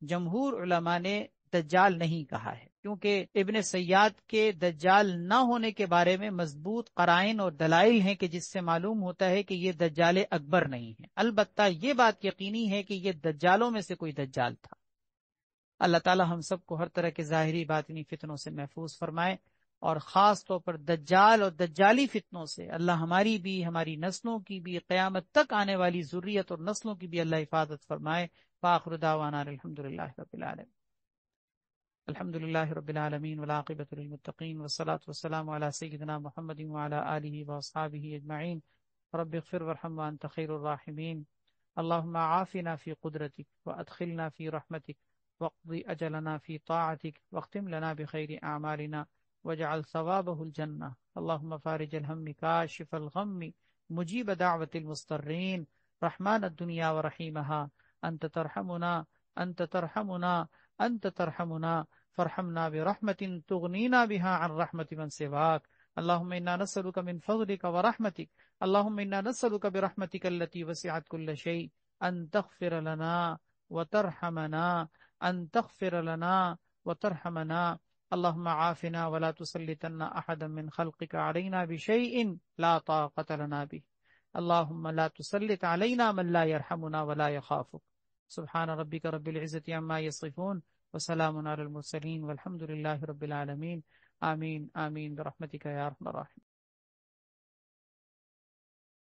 جمہور علماء نے دجال نہیں کہا ہے، کیونکہ ابن سیاد کے دجال نہ ہونے کے بارے میں مضبوط قرائن اور دلائل ہیں کہ جس سے معلوم ہوتا ہے کہ یہ دجال اکبر نہیں ہے. البتہ یہ بات یقینی ہے کہ یہ دجالوں میں سے کوئی دجال تھا. اللہ تعالی ہم سب کو ہر طرح کے ظاہری باطنی فتنوں سے محفوظ فرمائے، اور خاص طور پر دجال اور دجالی فتنوں سے اللہ ہماری بھی، ہماری نسلوں کی بھی، قیامت تک آنے والی ذریت اور نسلوں کی بھی اللہ حفاظت فرمائے. وآخر دعوانا الحمدللہ رب العالمین. الحمد لله رب العالمين والعاقبة للمتقين والصلاة والسلام على سيدنا محمد وعلى آله وأصحابه أجمعين. رب اغفر وارحم وأنت خير الراحمين. اللهم عافنا في قدرتك وأدخلنا في رحمتك واقض أجلنا في طاعتك واختم لنا بخير أعمالنا واجعل ثوابه الجنة. اللهم فارج الهم كاشف الغم مجيب دعوة المضطرين رحمن الدنيا ورحيمها. أنت ترحمنا أنت ترحمنا أنت ترحمنا فارحمنا برحمة تغنينا بها عن رحمة من سواك. اللهم إنا نسألك من فضلك ورحمتك، اللهم إنا نسألك برحمتك التي وسعت كل شيء أن تغفر لنا وترحمنا، أن تغفر لنا وترحمنا. اللهم عافنا ولا تسلطنا أحدا من خلقك علينا بشيء لا طاقة لنا به. اللهم لا تسلط علينا من لا يرحمنا ولا يخافك. سبحان ربك رب العزة عما يصفون وسلام على المرسلين والحمد لله رب العالمين. آمين آمين برحمتك يا أرحم الراحمين.